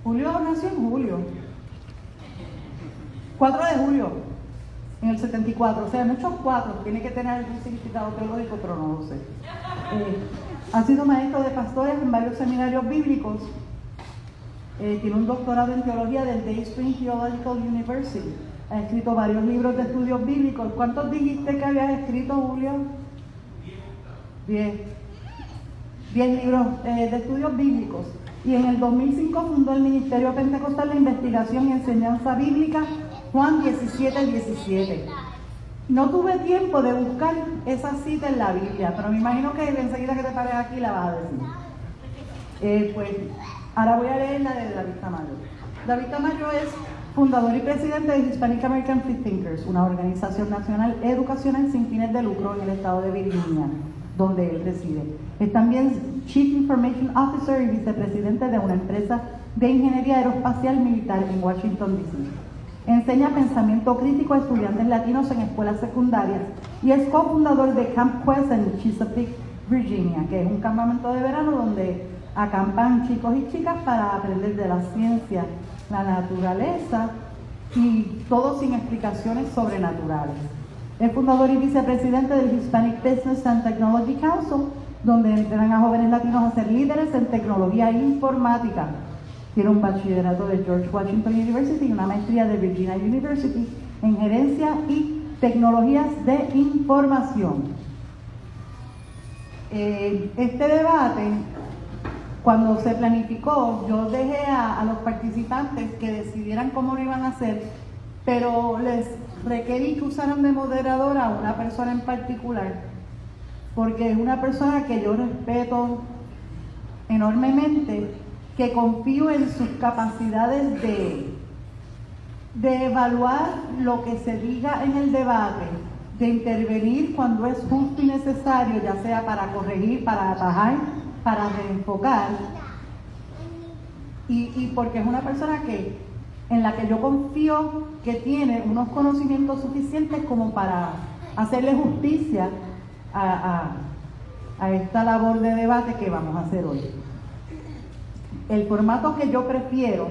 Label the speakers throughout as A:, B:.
A: Julio nació en julio. 4 de julio, en el 74. O sea, muchos 4. Tiene que tener algún significado teológico, pero no lo sé. Ha sido maestro de pastores en varios seminarios bíblicos. Tiene un doctorado en teología del Day Spring Theological University. Ha escrito varios libros de estudios bíblicos. ¿Cuántos dijiste que habías escrito, Julio? 10 libros de estudios bíblicos. Y en el 2005 fundó el Ministerio Pentecostal de Investigación y Enseñanza Bíblica Juan 17:17. No tuve tiempo de buscar esa cita en la Biblia, pero me imagino que enseguida que te pares aquí la vas a decir. Pues ahora voy a leer la de David Tamayo. David Tamayo es fundador y presidente de Hispanic American Free Thinkers, una organización nacional educacional sin fines de lucro en el estado de Virginia, donde él reside. Es también Chief Information Officer y vicepresidente de una empresa de ingeniería aeroespacial militar en Washington, D.C. Enseña pensamiento crítico a estudiantes latinos en escuelas secundarias y es cofundador de Camp Quest en Chesapeake, Virginia, que es un campamento de verano donde acampan chicos y chicas para aprender de la ciencia, la naturaleza y todo sin explicaciones sobrenaturales. Es fundador y vicepresidente del Hispanic Business and Technology Council, donde entrenan a jóvenes latinos a ser líderes en tecnología e informática. Tiene un bachillerato de George Washington University y una maestría de Virginia University en gerencia y tecnologías de información. Este debate, cuando se planificó, yo dejé a los participantes que decidieran cómo lo iban a hacer, pero les requerí que usaran de moderadora a una persona en particular, porque es una persona que yo respeto enormemente, que confío en sus capacidades de evaluar lo que se diga en el debate, de intervenir cuando es justo y necesario, ya sea para corregir, para atajar, para reenfocar, y porque es una persona en la que yo confío que tiene unos conocimientos suficientes como para hacerle justicia a esta labor de debate que vamos a hacer hoy. El formato que yo prefiero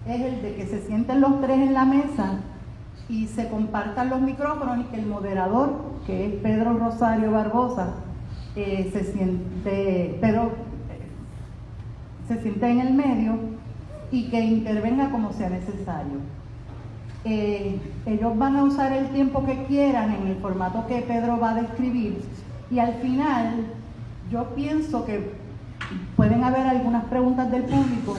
A: es el de que se sienten los tres en la mesa y se compartan los micrófonos y que el moderador, que es Pedro Rosario Barbosa, se siente en el medio y que intervenga como sea necesario. Ellos van a usar el tiempo que quieran en el formato que Pedro va a describir, y al final yo pienso que pueden haber algunas preguntas del público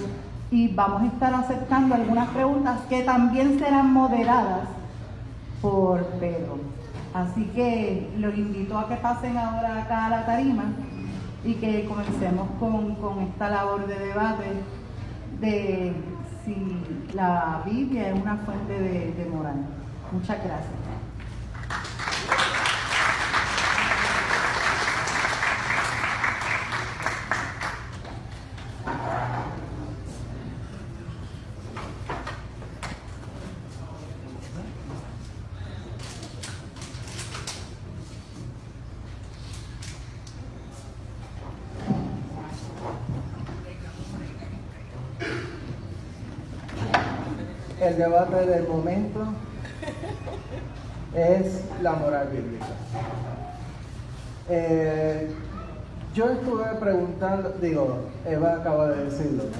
A: y vamos a estar aceptando algunas preguntas que también serán moderadas por Pedro. Así que los invito a que pasen ahora acá a la tarima y que comencemos con esta labor de debate de si la Biblia es una fuente de moral. Muchas gracias.
B: El debate del momento es la moral bíblica. Yo estuve preguntando, Eva acaba de decirlo, ¿no?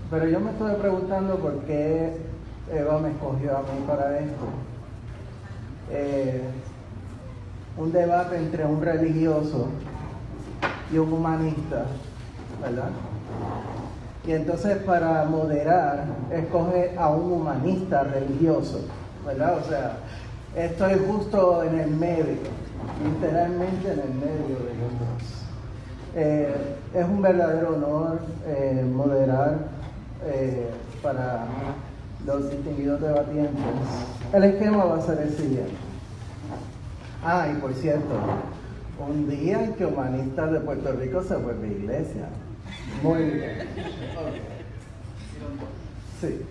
B: Pero yo me estuve preguntando por qué Eva me escogió a mí para esto. Un debate entre un religioso y un humanista, ¿verdad? Y entonces para moderar, escoge a un humanista religioso, ¿verdad? O sea, estoy justo en el medio, literalmente en el medio de los dos. Es un verdadero honor moderar para los distinguidos debatientes. El esquema va a ser el siguiente. Y por cierto, un día en que Humanistas de Puerto Rico se vuelve iglesia. Muy bien. Okay. Sí.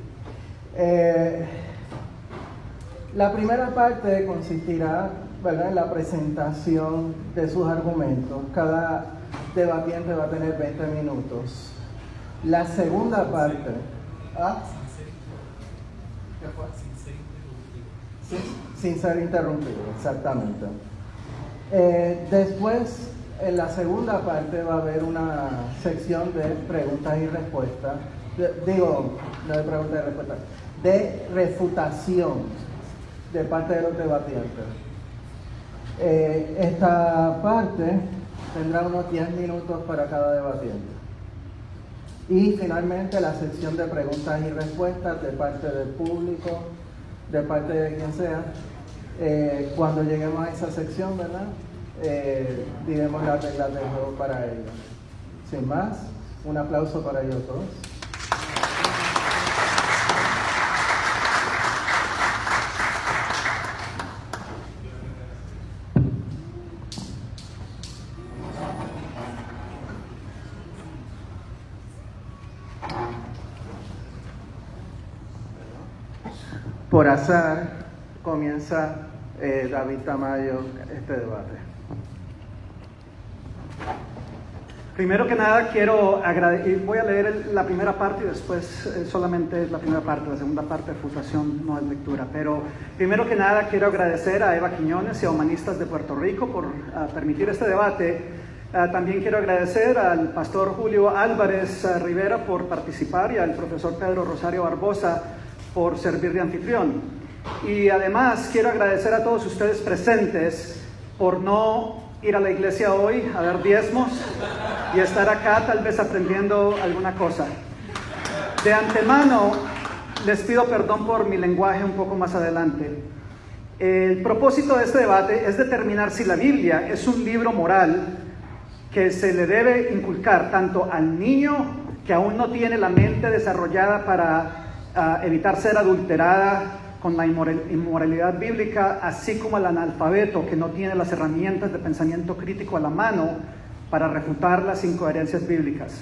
B: La primera parte consistirá, ¿verdad?, en la presentación de sus argumentos. Cada debatiente va a tener 20 minutos. La segunda parte, ¿Ah? ¿Qué fue? Sin ser interrumpido, exactamente. Después, en la segunda parte va a haber una sección de preguntas y respuestas. No de preguntas y respuestas, de refutación de parte de los debatientes. Esta parte tendrá unos 10 minutos para cada debatiente. Y finalmente la sección de preguntas y respuestas de parte del público, de parte de quien sea. Cuando lleguemos a esa sección, ¿verdad? Diremos las reglas del juego para ellos. Sin más, un aplauso para ellos todos. Por azar, comienza David Tamayo este debate.
C: Primero que nada quiero agradecer, voy a leer la primera parte y después solamente la primera parte, la segunda parte de refutación no es lectura, pero primero que nada quiero agradecer a Eva Quiñones y a Humanistas de Puerto Rico por permitir este debate. También quiero agradecer al pastor Julio Álvarez Rivera por participar y al profesor Pedro Rosario Barbosa por servir de anfitrión. Y además quiero agradecer a todos ustedes presentes por no ir a la iglesia hoy a dar diezmos y estar acá tal vez aprendiendo alguna cosa. De antemano les pido perdón por mi lenguaje un poco más adelante. El propósito de este debate es determinar si la Biblia es un libro moral que se le debe inculcar tanto al niño que aún no tiene la mente desarrollada para evitar ser adulterada con la inmoralidad bíblica, así como al analfabeto que no tiene las herramientas de pensamiento crítico a la mano para refutar las incoherencias bíblicas.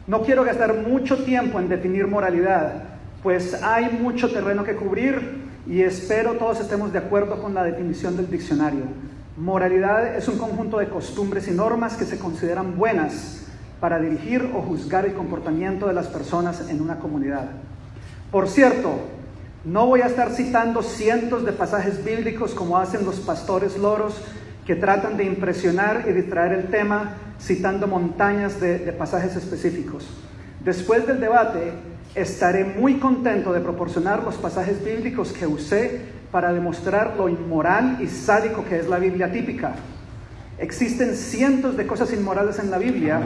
C: No quiero gastar mucho tiempo en definir moralidad, pues hay mucho terreno que cubrir y espero todos estemos de acuerdo con la definición del diccionario. Moralidad es un conjunto de costumbres y normas que se consideran buenas para dirigir o juzgar el comportamiento de las personas en una comunidad. Por cierto, no voy a estar citando cientos de pasajes bíblicos como hacen los pastores loros que tratan de impresionar y distraer el tema citando montañas de pasajes específicos. Después del debate, estaré muy contento de proporcionar los pasajes bíblicos que usé para demostrar lo inmoral y sádico que es la Biblia típica. Existen cientos de cosas inmorales en la Biblia,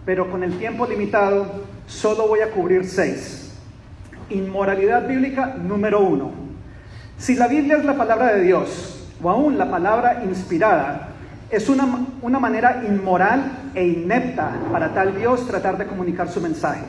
C: pero con el tiempo limitado solo voy a cubrir 6. Inmoralidad bíblica número 1. Si la Biblia es la palabra de Dios, o aún la palabra inspirada, es una manera inmoral e inepta para tal Dios tratar de comunicar su mensaje.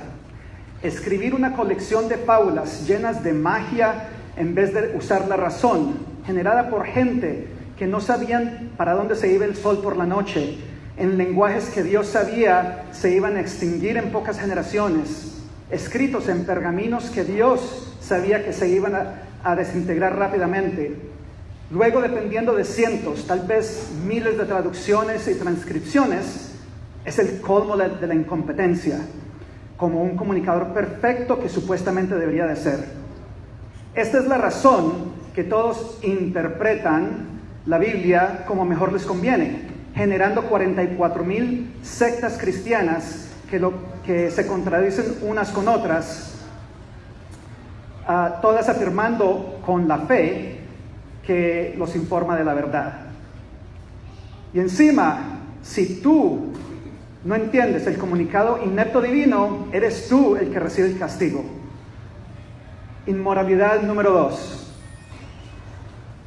C: Escribir una colección de fábulas llenas de magia en vez de usar la razón, generada por gente que no sabían para dónde se iba el sol por la noche, en lenguajes que Dios sabía se iban a extinguir en pocas generaciones, escritos en pergaminos que Dios sabía que se iban a desintegrar rápidamente. Luego, dependiendo de cientos, tal vez miles de traducciones y transcripciones, es el colmo de la incompetencia, como un comunicador perfecto que supuestamente debería de ser. Esta es la razón que todos interpretan la Biblia como mejor les conviene, generando 44,000 sectas cristianas que se contradicen unas con otras, todas afirmando con la fe que los informa de la verdad. Y encima, si tú no entiendes el comunicado inepto divino, eres tú el que recibe el castigo. Inmoralidad número 2.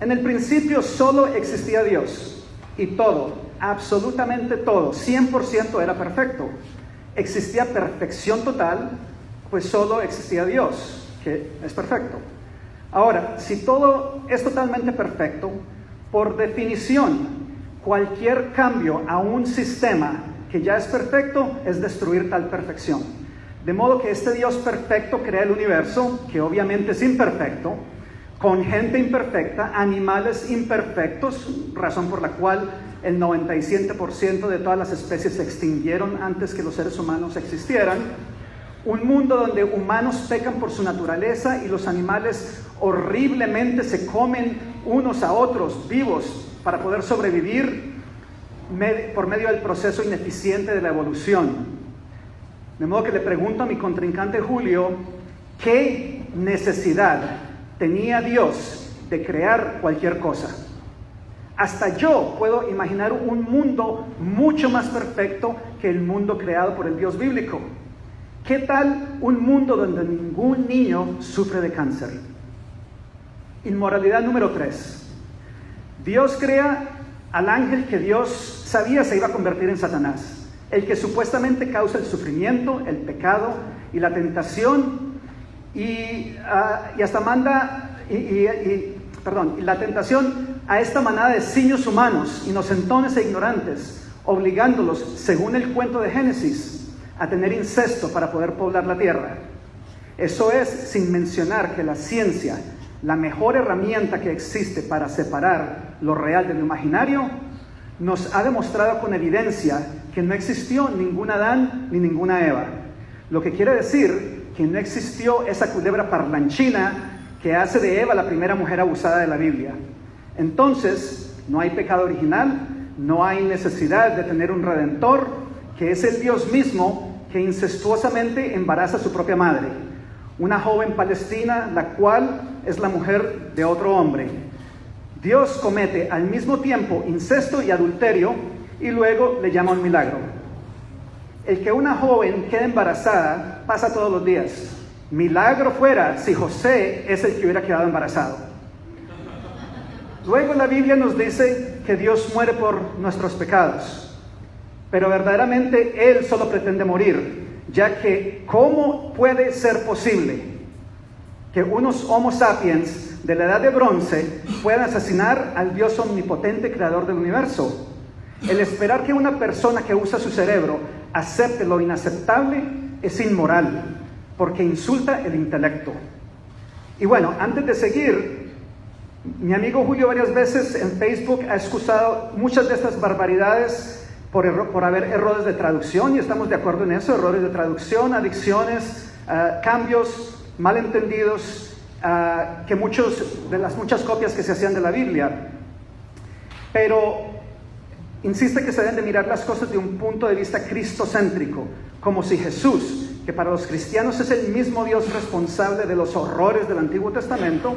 C: En el principio solo existía Dios y todo, absolutamente todo, 100% era perfecto. Existía perfección total, pues solo existía Dios, que es perfecto. Ahora, si todo es totalmente perfecto, por definición, cualquier cambio a un sistema que ya es perfecto es destruir tal perfección. De modo que este Dios perfecto crea el universo, que obviamente es imperfecto, con gente imperfecta, animales imperfectos, razón por la cual el 97% de todas las especies se extinguieron antes que los seres humanos existieran, Un mundo donde humanos pecan por su naturaleza y los animales horriblemente se comen unos a otros vivos para poder sobrevivir por medio del proceso ineficiente de la evolución. De modo que le pregunto a mi contrincante Julio, ¿qué necesidad tenía Dios de crear cualquier cosa? Hasta yo puedo imaginar un mundo mucho más perfecto que el mundo creado por el Dios bíblico. ¿Qué tal un mundo donde ningún niño sufre de cáncer? Inmoralidad número 3. Dios crea al ángel que Dios sabía se iba a convertir en Satanás, el que supuestamente causa el sufrimiento, el pecado y la tentación, y hasta manda, y la tentación a esta manada de simios humanos, inocentones e ignorantes, obligándolos, según el cuento de Génesis, a tener incesto para poder poblar la tierra. Eso es sin mencionar que la ciencia, la mejor herramienta que existe para separar lo real de lo imaginario, nos ha demostrado con evidencia que no existió ningún Adán ni ninguna Eva. Lo que quiere decir que no existió esa culebra parlanchina que hace de Eva la primera mujer abusada de la Biblia. Entonces, no hay pecado original, no hay necesidad de tener un redentor, que es el Dios mismo que incestuosamente embaraza a su propia madre, una joven palestina, la cual es la mujer de otro hombre. Dios comete al mismo tiempo incesto y adulterio y luego le llama un milagro. El que una joven quede embarazada pasa todos los días. Milagro fuera si José es el que hubiera quedado embarazado. Luego la Biblia nos dice que Dios muere por nuestros pecados. Pero verdaderamente Él solo pretende morir, ya que ¿cómo puede ser posible que unos Homo sapiens de la edad de bronce puedan asesinar al Dios omnipotente creador del universo? El esperar que una persona que usa su cerebro acepte lo inaceptable es inmoral, porque insulta el intelecto. Y bueno, antes de seguir, mi amigo Julio varias veces en Facebook ha excusado muchas de estas barbaridades por haber errores de traducción, y estamos de acuerdo en eso, errores de traducción, adicciones, cambios, malentendidos, que de las muchas copias que se hacían de la Biblia. Pero insiste que se deben de mirar las cosas de un punto de vista cristocéntrico, como si Jesús, que para los cristianos es el mismo Dios responsable de los horrores del Antiguo Testamento,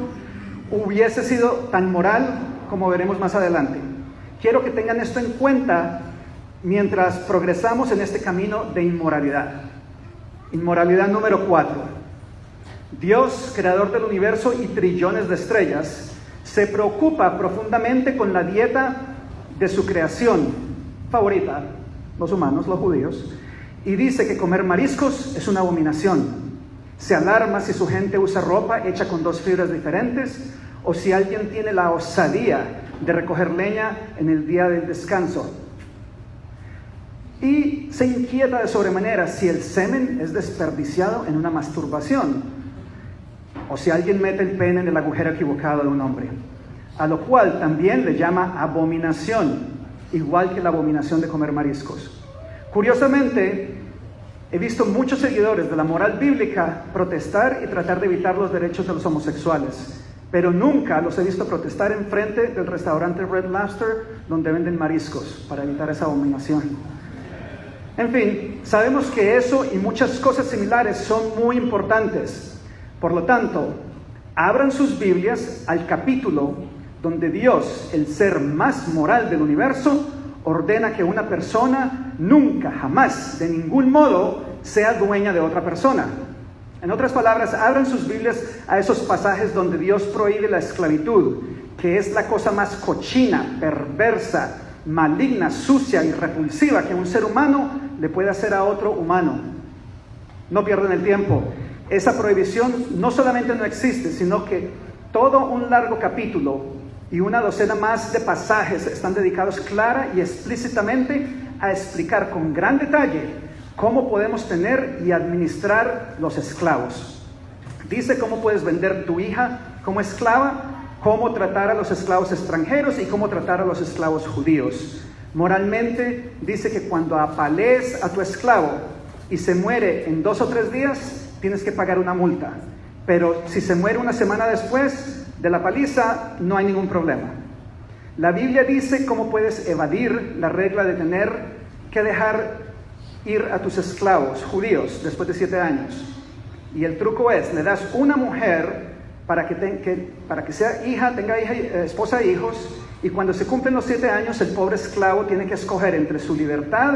C: hubiese sido tan moral como veremos más adelante. Quiero que tengan esto en cuenta mientras progresamos en este camino de inmoralidad. Inmoralidad número 4. Dios, creador del universo y trillones de estrellas, se preocupa profundamente con la dieta de su creación favorita, los humanos, los judíos, y dice que comer mariscos es una abominación. Se alarma si su gente usa ropa hecha con 2 fibras diferentes, o si alguien tiene la osadía de recoger leña en el día del descanso. Y se inquieta de sobremanera si el semen es desperdiciado en una masturbación, o si alguien mete el pene en el agujero equivocado de un hombre, a lo cual también le llama abominación, igual que la abominación de comer mariscos. Curiosamente, he visto muchos seguidores de la moral bíblica protestar y tratar de evitar los derechos de los homosexuales, pero nunca los he visto protestar en frente del restaurante Red Lobster donde venden mariscos para evitar esa abominación. En fin, sabemos que eso y muchas cosas similares son muy importantes. Por lo tanto, abran sus Biblias al capítulo donde Dios, el ser más moral del universo, ordena que una persona nunca, jamás, de ningún modo, sea dueña de otra persona. En otras palabras, abran sus Biblias a esos pasajes donde Dios prohíbe la esclavitud, que es la cosa más cochina, perversa, maligna, sucia y repulsiva que un ser humano le puede hacer a otro humano. No pierdan el tiempo. Esa prohibición no solamente no existe, sino que todo un largo capítulo y una docena más de pasajes están dedicados clara y explícitamente a explicar con gran detalle cómo podemos tener y administrar los esclavos. Dice cómo puedes vender tu hija como esclava, cómo tratar a los esclavos extranjeros y cómo tratar a los esclavos judíos. Moralmente dice que cuando apalees a tu esclavo, y se muere en 2 o 3 días, tienes que pagar una multa. Pero si se muere una semana después de la paliza, no hay ningún problema. La Biblia dice cómo puedes evadir la regla de tener que dejar ir a tus esclavos judíos después de 7 años. Y el truco es, le das una mujer para que sea hija, tenga hija, esposa e hijos, y cuando se cumplen los 7 años, el pobre esclavo tiene que escoger entre su libertad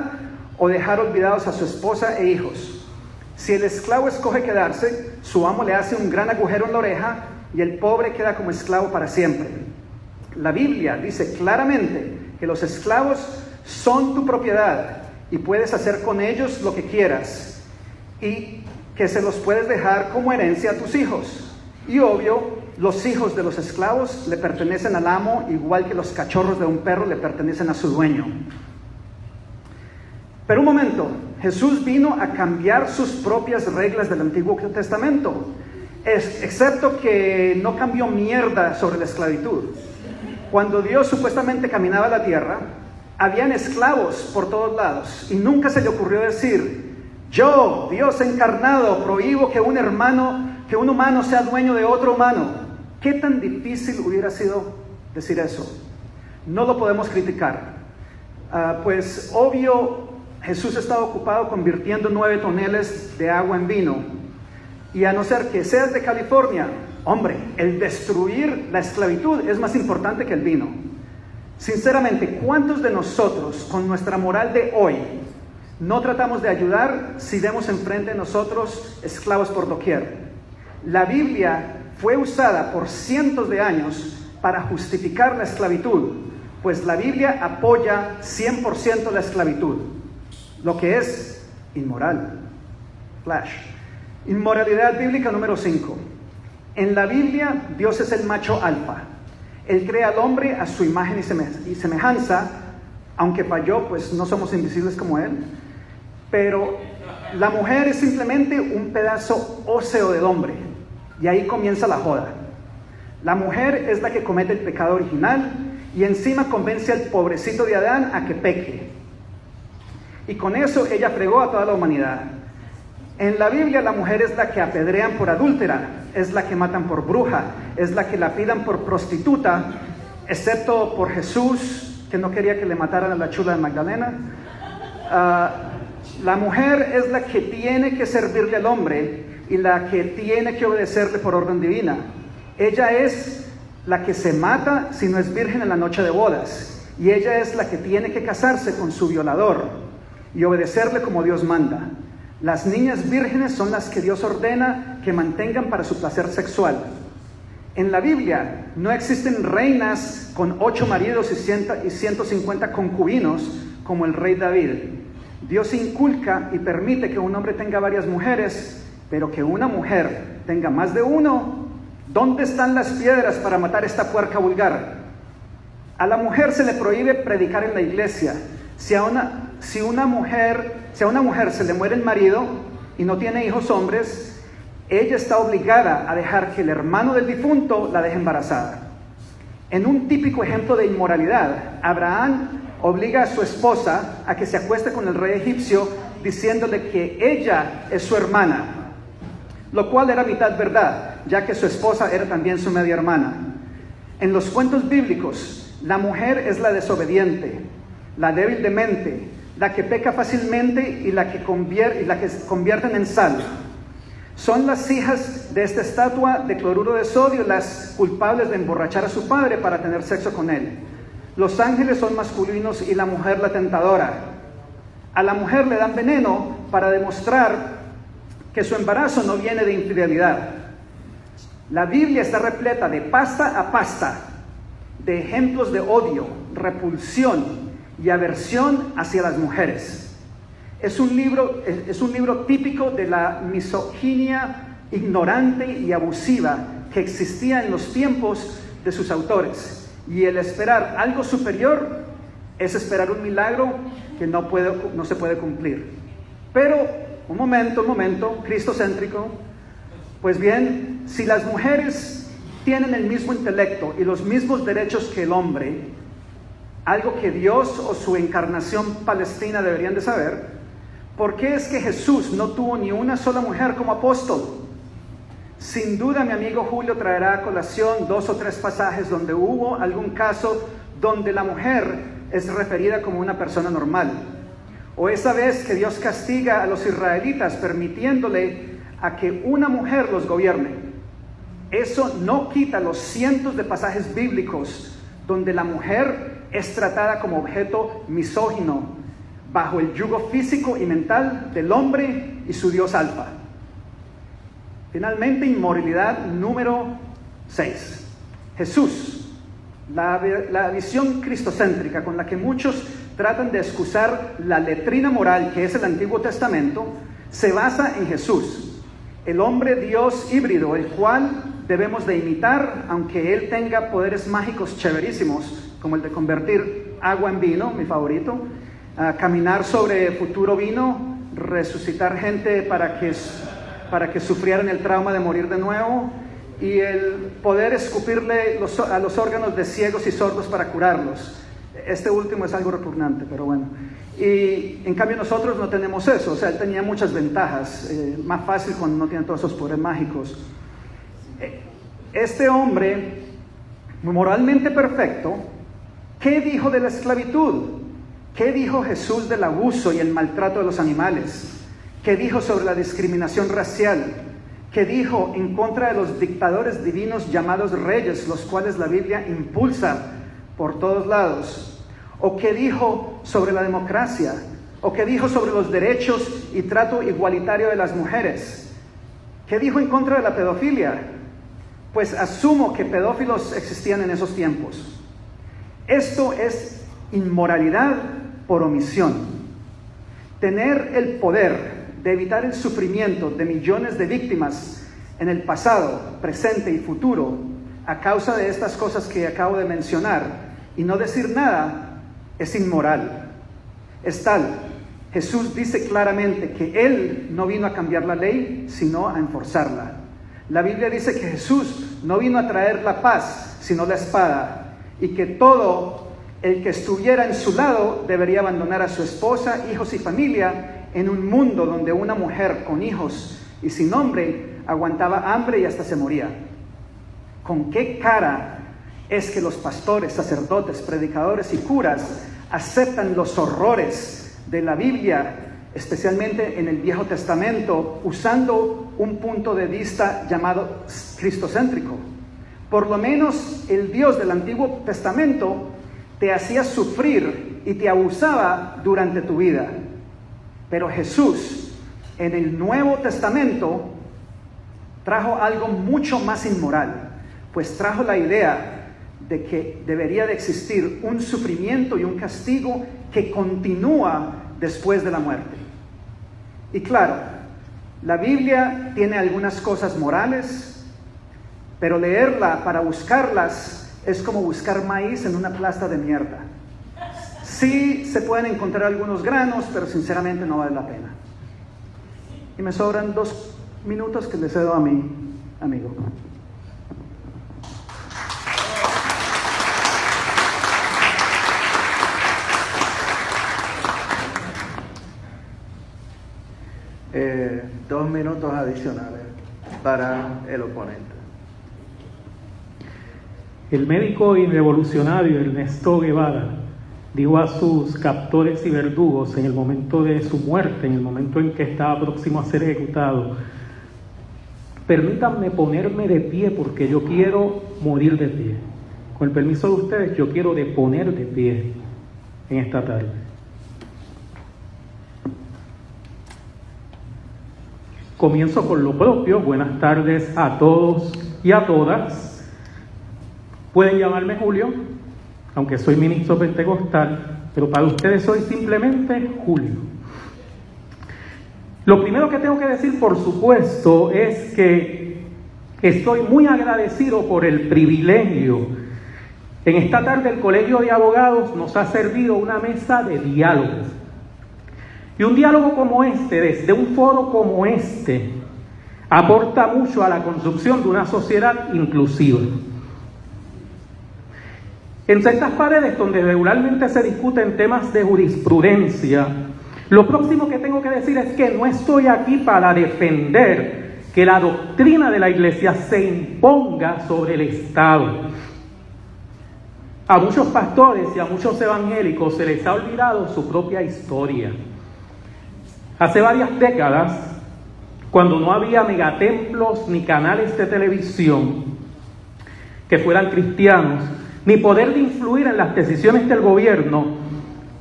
C: o dejar olvidados a su esposa e hijos. Si el esclavo escoge quedarse, su amo le hace un gran agujero en la oreja y el pobre queda como esclavo para siempre. La Biblia dice claramente que los esclavos son tu propiedad y puedes hacer con ellos lo que quieras y que se los puedes dejar como herencia a tus hijos. Y obvio, los hijos de los esclavos le pertenecen al amo, igual que los cachorros de un perro le pertenecen a su dueño. Pero un momento, Jesús vino a cambiar sus propias reglas del Antiguo Testamento, excepto que no cambió mierda sobre la esclavitud. Cuando Dios supuestamente caminaba la tierra, habían esclavos por todos lados y nunca se le ocurrió decir: yo, Dios encarnado, prohíbo que un humano sea dueño de otro humano. ¿Qué tan difícil hubiera sido decir eso? No lo podemos criticar. Pues obvio, Jesús estaba ocupado convirtiendo 9 toneles de agua en vino. Y a no ser que seas de California, hombre, el destruir la esclavitud es más importante que el vino. Sinceramente, ¿cuántos de nosotros, con nuestra moral de hoy, no tratamos de ayudar si vemos enfrente de nosotros esclavos por doquier? La Biblia fue usada por cientos de años para justificar la esclavitud, pues la Biblia apoya 100% la esclavitud, lo que es inmoral. Flash. Inmoralidad bíblica número 5. En la Biblia, Dios es el macho alfa. Él crea al hombre a su imagen y semejanza, aunque falló, pues no somos invisibles como Él. Pero la mujer es simplemente un pedazo óseo del hombre, y ahí comienza la joda. La mujer es la que comete el pecado original, y encima convence al pobrecito de Adán a que peque. Y con eso ella fregó a toda la humanidad. En la Biblia la mujer es la que apedrean por adúltera, es la que matan por bruja, es la que lapidan por prostituta, excepto por Jesús, que no quería que le mataran a la chula de Magdalena. La mujer es la que tiene que servirle al hombre y la que tiene que obedecerle por orden divina. Ella es la que se mata si no es virgen en la noche de bodas, y ella es la que tiene que casarse con su violador y obedecerle como Dios manda. Las niñas vírgenes son las que Dios ordena que mantengan para su placer sexual. En la Biblia no existen reinas con 8 maridos y 150 concubinos como el rey David. Dios inculca y permite que un hombre tenga varias mujeres, pero que una mujer tenga más de uno. ¿Dónde están las piedras para matar esta puerca vulgar? A la mujer se le prohíbe predicar en la iglesia. Si a una mujer se le muere el marido y no tiene hijos hombres, ella está obligada a dejar que el hermano del difunto la deje embarazada. En un típico ejemplo de inmoralidad, Abraham obliga a su esposa a que se acueste con el rey egipcio, diciéndole que ella es su hermana, lo cual era mitad verdad, ya que su esposa era también su media hermana. En los cuentos bíblicos, la mujer es la desobediente, la débil de mente, la que peca fácilmente y la que convierten en sal. Son las hijas de esta estatua de cloruro de sodio las culpables de emborrachar a su padre para tener sexo con él. Los ángeles son masculinos y la mujer la tentadora. A la mujer le dan veneno para demostrar que su embarazo no viene de infidelidad. La Biblia está repleta de pasta a pasta de ejemplos de odio, repulsión y aversión hacia las mujeres. Es un libro típico de la misoginia ignorante y abusiva que existía en los tiempos de sus autores. Y el esperar algo superior es esperar un milagro que no se puede cumplir. Pero, un momento, cristocéntrico. Pues bien, si las mujeres tienen el mismo intelecto y los mismos derechos que el hombre, algo que Dios o su encarnación palestina deberían de saber, ¿Por qué es que Jesús no tuvo ni una sola mujer como apóstol? Sin duda mi amigo Julio traerá a colación 2 o 3 pasajes donde hubo algún caso donde la mujer es referida como una persona normal. O esa vez que Dios castiga a los israelitas permitiéndole a que una mujer los gobierne. Eso no quita los cientos de pasajes bíblicos donde la mujer es tratada como objeto misógino, bajo el yugo físico y mental del hombre y su dios Alfa. Finalmente, inmoralidad número 6. Jesús, la visión cristocéntrica con la que muchos tratan de excusar la letrina moral que es el Antiguo Testamento, se basa en Jesús, el hombre Dios híbrido, el cual debemos de imitar, aunque Él tenga poderes mágicos chéverísimos, como el de convertir agua en vino, mi favorito, caminar sobre futuro vino, resucitar gente para que sufrieran el trauma de morir de nuevo, y el poder escupirle a los órganos de ciegos y sordos para curarlos. Este último es algo repugnante, pero bueno. Y en cambio nosotros no tenemos eso. O sea, Él tenía muchas ventajas, más fácil cuando no tiene todos esos poderes mágicos. Este hombre, moralmente perfecto, ¿qué dijo de la esclavitud? ¿Qué dijo Jesús del abuso y el maltrato de los animales? ¿Qué dijo sobre la discriminación racial? ¿Qué dijo en contra de los dictadores divinos llamados reyes, los cuales la Biblia impulsa por todos lados? ¿O qué dijo sobre la democracia? ¿O qué dijo sobre los derechos y trato igualitario de las mujeres? ¿Qué dijo en contra de la pedofilia? Pues asumo que pedófilos existían en esos tiempos. Esto es inmoralidad por omisión. Tener el poder de evitar el sufrimiento de millones de víctimas en el pasado, presente y futuro, a causa de estas cosas que acabo de mencionar, y no decir nada, es inmoral. Es tal, Jesús dice claramente que Él no vino a cambiar la ley, sino a enforzarla. La Biblia dice que Jesús no vino a traer la paz, sino la espada, y que todo el que estuviera en su lado debería abandonar a su esposa, hijos y familia en un mundo donde una mujer con hijos y sin hombre aguantaba hambre y hasta se moría. ¿Con qué cara es que los pastores, sacerdotes, predicadores y curas aceptan los horrores de la Biblia, especialmente en el Viejo Testamento, usando un punto de vista llamado cristocéntrico? Por lo menos el Dios del Antiguo Testamento te hacía sufrir y te abusaba durante tu vida. Pero Jesús, en el Nuevo Testamento, trajo algo mucho más inmoral, pues trajo la idea de que debería de existir un sufrimiento y un castigo que continúa después de la muerte. Y claro, la Biblia tiene algunas cosas morales, pero leerla para buscarlas es como buscar maíz en una plasta de mierda. Sí se pueden encontrar algunos granos, pero sinceramente no vale la pena. Y me sobran 2 minutos que le cedo a mi amigo.
B: Eh, 2 minutos adicionales para el oponente.
D: El médico y revolucionario Ernesto Guevara dijo a sus captores y verdugos en el momento de su muerte, en el momento en que estaba próximo a ser ejecutado: permítanme ponerme de pie porque yo quiero morir de pie. Con el permiso de ustedes, yo quiero poner de pie en esta tarde. Comienzo con lo propio. Buenas tardes a todos y a todas. Pueden llamarme Julio, aunque soy ministro pentecostal, pero para ustedes soy simplemente Julio. Lo primero que tengo que decir, por supuesto, es que estoy muy agradecido por el privilegio. En esta tarde el Colegio de Abogados nos ha servido una mesa de diálogo. Y un diálogo como este, desde un foro como este, aporta mucho a la construcción de una sociedad inclusiva. Entre estas paredes donde regularmente se discuten temas de jurisprudencia, Lo próximo que tengo que decir es que no estoy aquí para defender que la doctrina de la iglesia se imponga sobre el Estado. A muchos pastores y a muchos evangélicos se les ha olvidado su propia historia. Hace varias décadas, cuando no había megatemplos ni canales de televisión que fueran cristianos, ni poder de influir en las decisiones del gobierno,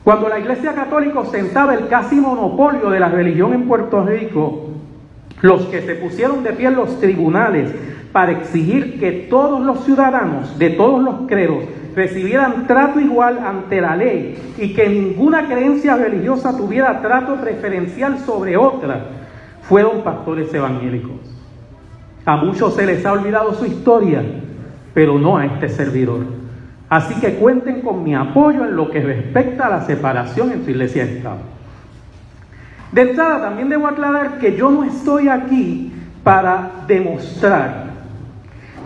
D: cuando la Iglesia Católica ostentaba el casi monopolio de la religión en Puerto Rico, los que se pusieron de pie en los tribunales para exigir que todos los ciudadanos de todos los credos recibieran trato igual ante la ley y que ninguna creencia religiosa tuviera trato preferencial sobre otra, fueron pastores evangélicos. A muchos se les ha olvidado su historia, pero no a este servidor. Así que cuenten con mi apoyo en lo que respecta a la separación entre iglesia y Estado. De entrada, también debo aclarar que yo no estoy aquí para demostrar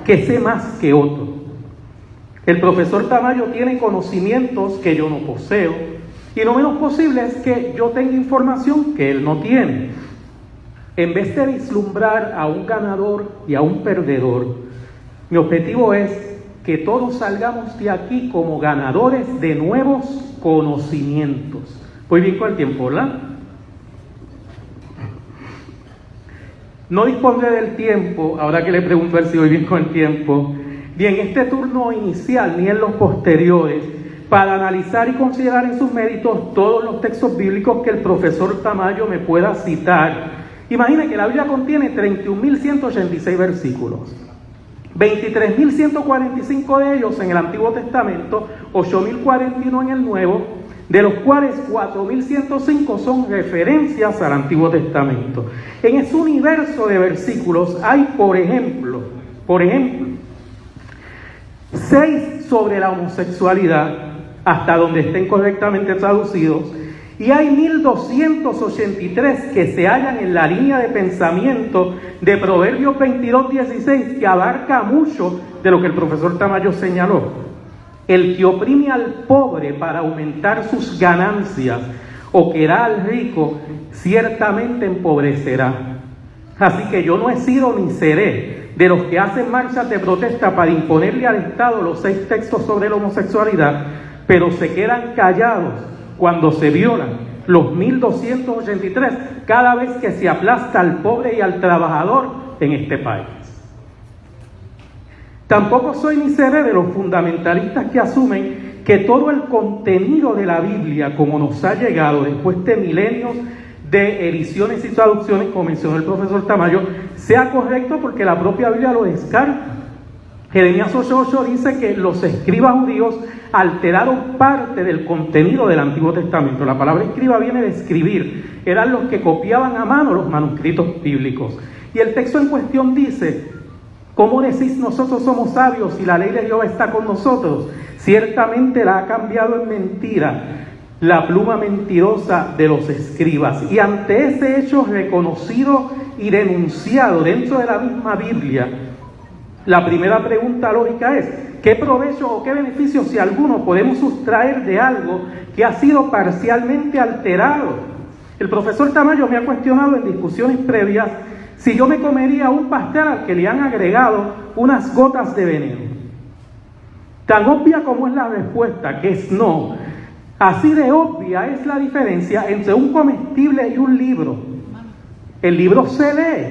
D: que sé más que otro. El profesor Tamayo tiene conocimientos que yo no poseo, y lo menos posible es que yo tenga información que él no tiene. En vez de vislumbrar a un ganador y a un perdedor, mi objetivo es que todos salgamos de aquí como ganadores de nuevos conocimientos. Voy bien con el tiempo, ¿verdad? No dispondré del tiempo, ahora que le pregunto a él si voy bien con el tiempo, ni en este turno inicial, ni en los posteriores, para analizar y considerar en sus méritos todos los textos bíblicos que el profesor Tamayo me pueda citar. Imagine que la Biblia contiene 31.186 versículos. 23.145 de ellos en el Antiguo Testamento, 8.041 en el Nuevo, de los cuales 4.105 son referencias al Antiguo Testamento. En ese universo de versículos hay, por ejemplo, 6 sobre la homosexualidad, hasta donde estén correctamente traducidos, y hay 1.283 que se hallan en la línea de pensamiento de Proverbios 22:16, que abarca mucho de lo que el profesor Tamayo señaló. El que oprime al pobre para aumentar sus ganancias o querrá al rico, ciertamente empobrecerá. Así que yo no he sido ni seré de los que hacen marchas de protesta para imponerle al Estado los 6 textos sobre la homosexualidad, pero se quedan callados cuando se violan los 1.283 cada vez que se aplasta al pobre y al trabajador en este país. Tampoco soy ni seré de los fundamentalistas que asumen que todo el contenido de la Biblia, como nos ha llegado después de milenios de ediciones y traducciones, como mencionó el profesor Tamayo, sea correcto porque la propia Biblia lo descarta. Jeremías 8:8 dice que los escribas judíos alteraron parte del contenido del Antiguo Testamento. La palabra escriba viene de escribir. Eran los que copiaban a mano los manuscritos bíblicos. Y el texto en cuestión dice: ¿cómo decís nosotros somos sabios y la ley de Jehová está con nosotros? Ciertamente la ha cambiado en mentira la pluma mentirosa de los escribas. Y ante ese hecho reconocido y denunciado dentro de la misma Biblia, la primera pregunta lógica es: ¿qué provecho o qué beneficio, si alguno, podemos sustraer de algo que ha sido parcialmente alterado? El profesor Tamayo me ha cuestionado en discusiones previas si yo me comería un pastel al que le han agregado unas gotas de veneno. Tan obvia como es la respuesta, que es no, así de obvia es la diferencia entre un comestible y un libro. El libro se lee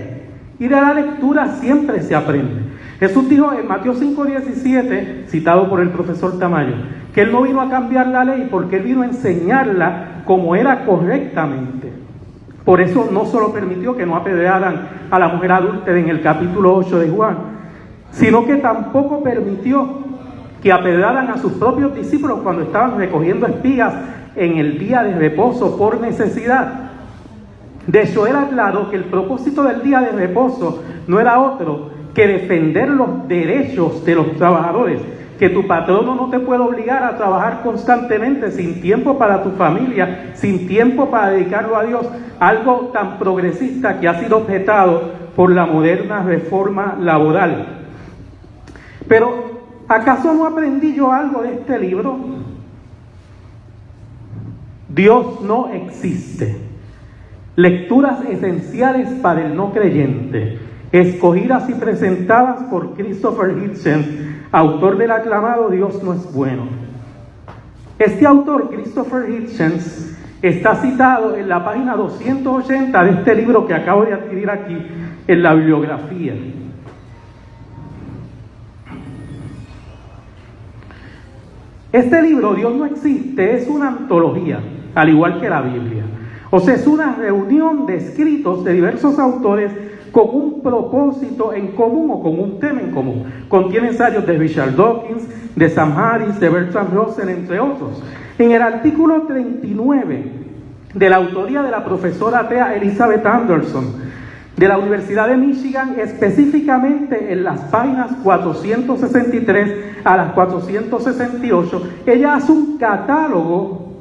D: y de la lectura siempre se aprende. Jesús dijo en Mateo 5:17, citado por el profesor Tamayo, que Él no vino a cambiar la ley porque Él vino a enseñarla como era correctamente. Por eso no solo permitió que no apedrearan a la mujer adúltera en el capítulo 8 de Juan, sino que tampoco permitió que apedrearan a sus propios discípulos cuando estaban recogiendo espigas en el día de reposo por necesidad. De hecho, Él aclaró que el propósito del día de reposo no era otro que defender los derechos de los trabajadores, que tu patrono no te puede obligar a trabajar constantemente sin tiempo para tu familia, sin tiempo para dedicarlo a Dios, algo tan progresista que ha sido objetado por la moderna reforma laboral. Pero, ¿acaso no aprendí yo algo de este libro? Dios no existe. Lecturas esenciales para el no creyente, escogidas y presentadas por Christopher Hitchens, autor del aclamado Dios no es bueno. Este autor, Christopher Hitchens, está citado en la página 280 de este libro que acabo de adquirir aquí en la bibliografía. Este libro, Dios no existe, es una antología, al igual que la Biblia. O sea, es una reunión de escritos de diversos autores con un propósito en común o con un tema en común. Contiene ensayos de Richard Dawkins, de Sam Harris, de Bertrand Russell, entre otros. En el artículo 39 de la autoría de la profesora atea Elizabeth Anderson, de la Universidad de Michigan, específicamente en las páginas 463 a las 468, ella hace un catálogo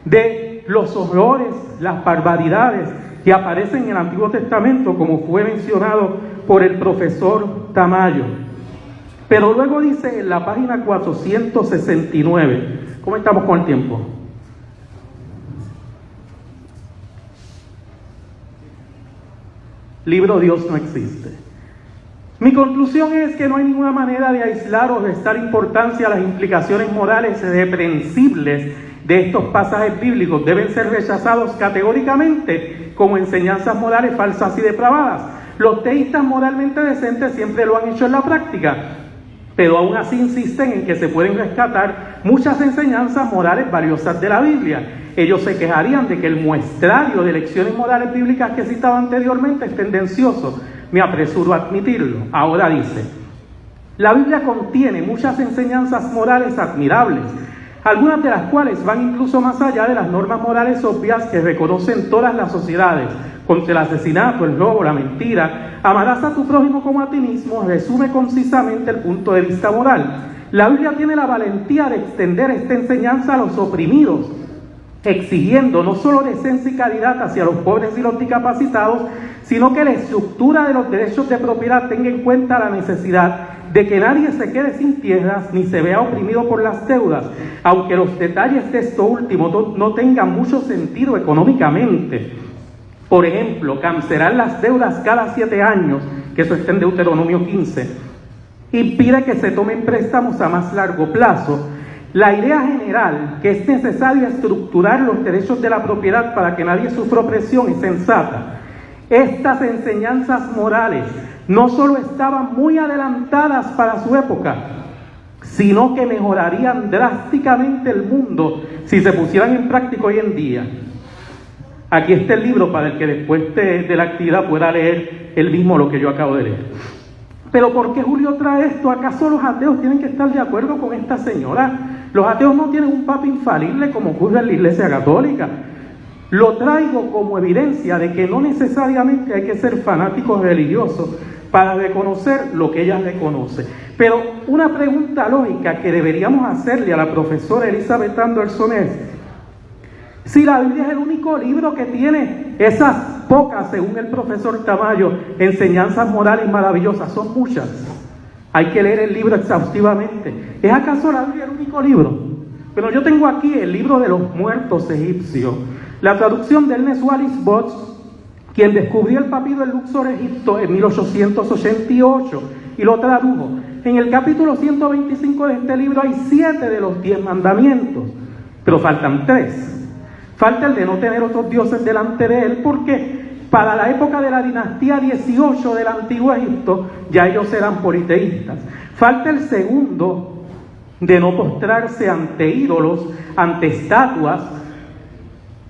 D: de los horrores, las barbaridades que aparecen en el Antiguo Testamento, como fue mencionado por el profesor Tamayo. Pero luego dice en la página 469, ¿cómo estamos con el tiempo? Libro Dios no existe. Mi conclusión es que no hay ninguna manera de aislar o restar importancia a las implicaciones morales reprensibles de estos pasajes bíblicos. Deben ser rechazados categóricamente como enseñanzas morales falsas y depravadas. Los teístas moralmente decentes siempre lo han hecho en la práctica, pero aún así insisten en que se pueden rescatar muchas enseñanzas morales valiosas de la Biblia. Ellos se quejarían de que el muestrario de lecciones morales bíblicas que citaba anteriormente es tendencioso. Me apresuro a admitirlo. Ahora dice, la Biblia contiene muchas enseñanzas morales admirables, algunas de las cuales van incluso más allá de las normas morales obvias que reconocen todas las sociedades, contra el asesinato, el robo, la mentira. Amarás a tu prójimo como a ti mismo, resume concisamente el punto de vista moral. La Biblia tiene la valentía de extender esta enseñanza a los oprimidos, exigiendo no solo decencia y caridad hacia los pobres y los discapacitados, sino que la estructura de los derechos de propiedad tenga en cuenta la necesidad de que nadie se quede sin tierras ni se vea oprimido por las deudas, aunque los detalles de esto último no tengan mucho sentido económicamente. Por ejemplo, cancelar las deudas cada 7 años, que eso está en Deuteronomio 15, impide que se tomen préstamos a más largo plazo. La idea general que es necesario estructurar los derechos de la propiedad para que nadie sufra opresión es sensata. Estas enseñanzas morales no solo estaban muy adelantadas para su época, sino que mejorarían drásticamente el mundo si se pusieran en práctica hoy en día. Aquí está el libro para el que después de la actividad pueda leer él mismo lo que yo acabo de leer. Pero ¿por qué Julio trae esto? ¿Acaso los ateos tienen que estar de acuerdo con esta señora? Los ateos no tienen un papa infalible como ocurre en la Iglesia Católica. Lo traigo como evidencia de que no necesariamente hay que ser fanáticos religiosos para reconocer lo que ella reconoce. Pero una pregunta lógica que deberíamos hacerle a la profesora Elizabeth Anderson es: si la Biblia es el único libro que tiene esas pocas, según el profesor Tamayo, enseñanzas morales maravillosas, son muchas, hay que leer el libro exhaustivamente. ¿Es acaso la Biblia el único libro? Pero yo tengo aquí el libro de los muertos egipcios, la traducción de Ernest Wallis Budge, quien descubrió el papiro en Luxor, Egipto, en 1888 y lo tradujo. En el capítulo 125 de este libro hay 7 de los 10 mandamientos, pero faltan 3. Falta el de no tener otros dioses delante de él, porque para la época de la dinastía 18 del Antiguo Egipto ya ellos eran politeístas. Falta el segundo, de no postrarse ante ídolos, ante estatuas,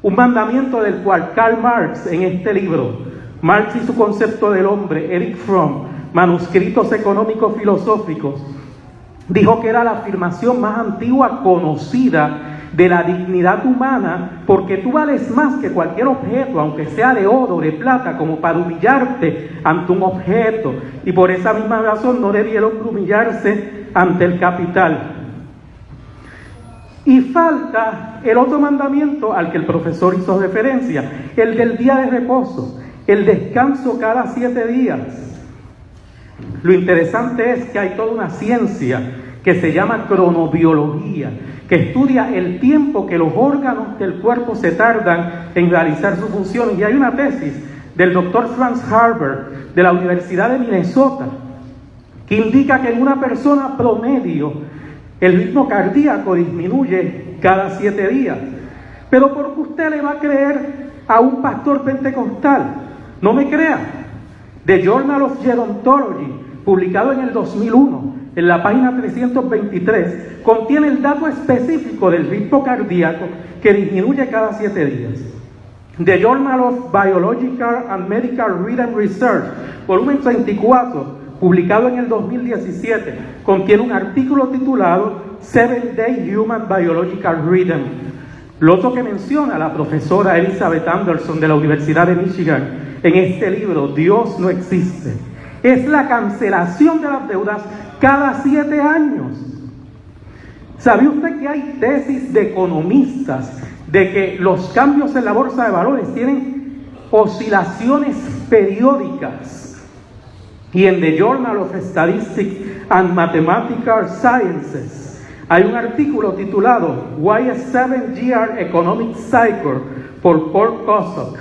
D: un mandamiento del cual Karl Marx, en este libro, Marx y su concepto del hombre, Erich Fromm, manuscritos económicos filosóficos, dijo que era la afirmación más antigua conocida de la dignidad humana, porque tú vales más que cualquier objeto, aunque sea de oro o de plata, como para humillarte ante un objeto, y por esa misma razón no debía el hombre humillarse ante el capital. Y falta el otro mandamiento al que el profesor hizo referencia, el del día de reposo, el descanso cada 7 días. Lo interesante es que hay toda una ciencia que se llama cronobiología, que estudia el tiempo que los órganos del cuerpo se tardan en realizar sus funciones. Y hay una tesis del doctor Franz Harber de la Universidad de Minnesota que indica que en una persona promedio el ritmo cardíaco disminuye cada 7 días. Pero ¿por qué usted le va a creer a un pastor pentecostal? No me crea. The Journal of Gerontology, publicado en el 2001, en la página 323, contiene el dato específico del ritmo cardíaco que disminuye cada 7 días. The Journal of Biological and Medical Rhythm Research, volumen 34, publicado en el 2017, contiene un artículo titulado 7-Day Human Biological Rhythm. Lo otro que menciona la profesora Elizabeth Anderson de la Universidad de Michigan en este libro, Dios no existe, es la cancelación de las deudas cada 7 años. ¿Sabía usted que hay tesis de economistas de que los cambios en la bolsa de valores tienen oscilaciones periódicas? Y en The Journal of Statistics and Mathematical Sciences hay un artículo titulado Why a 7-Year Economic Cycle por Paul Kosok.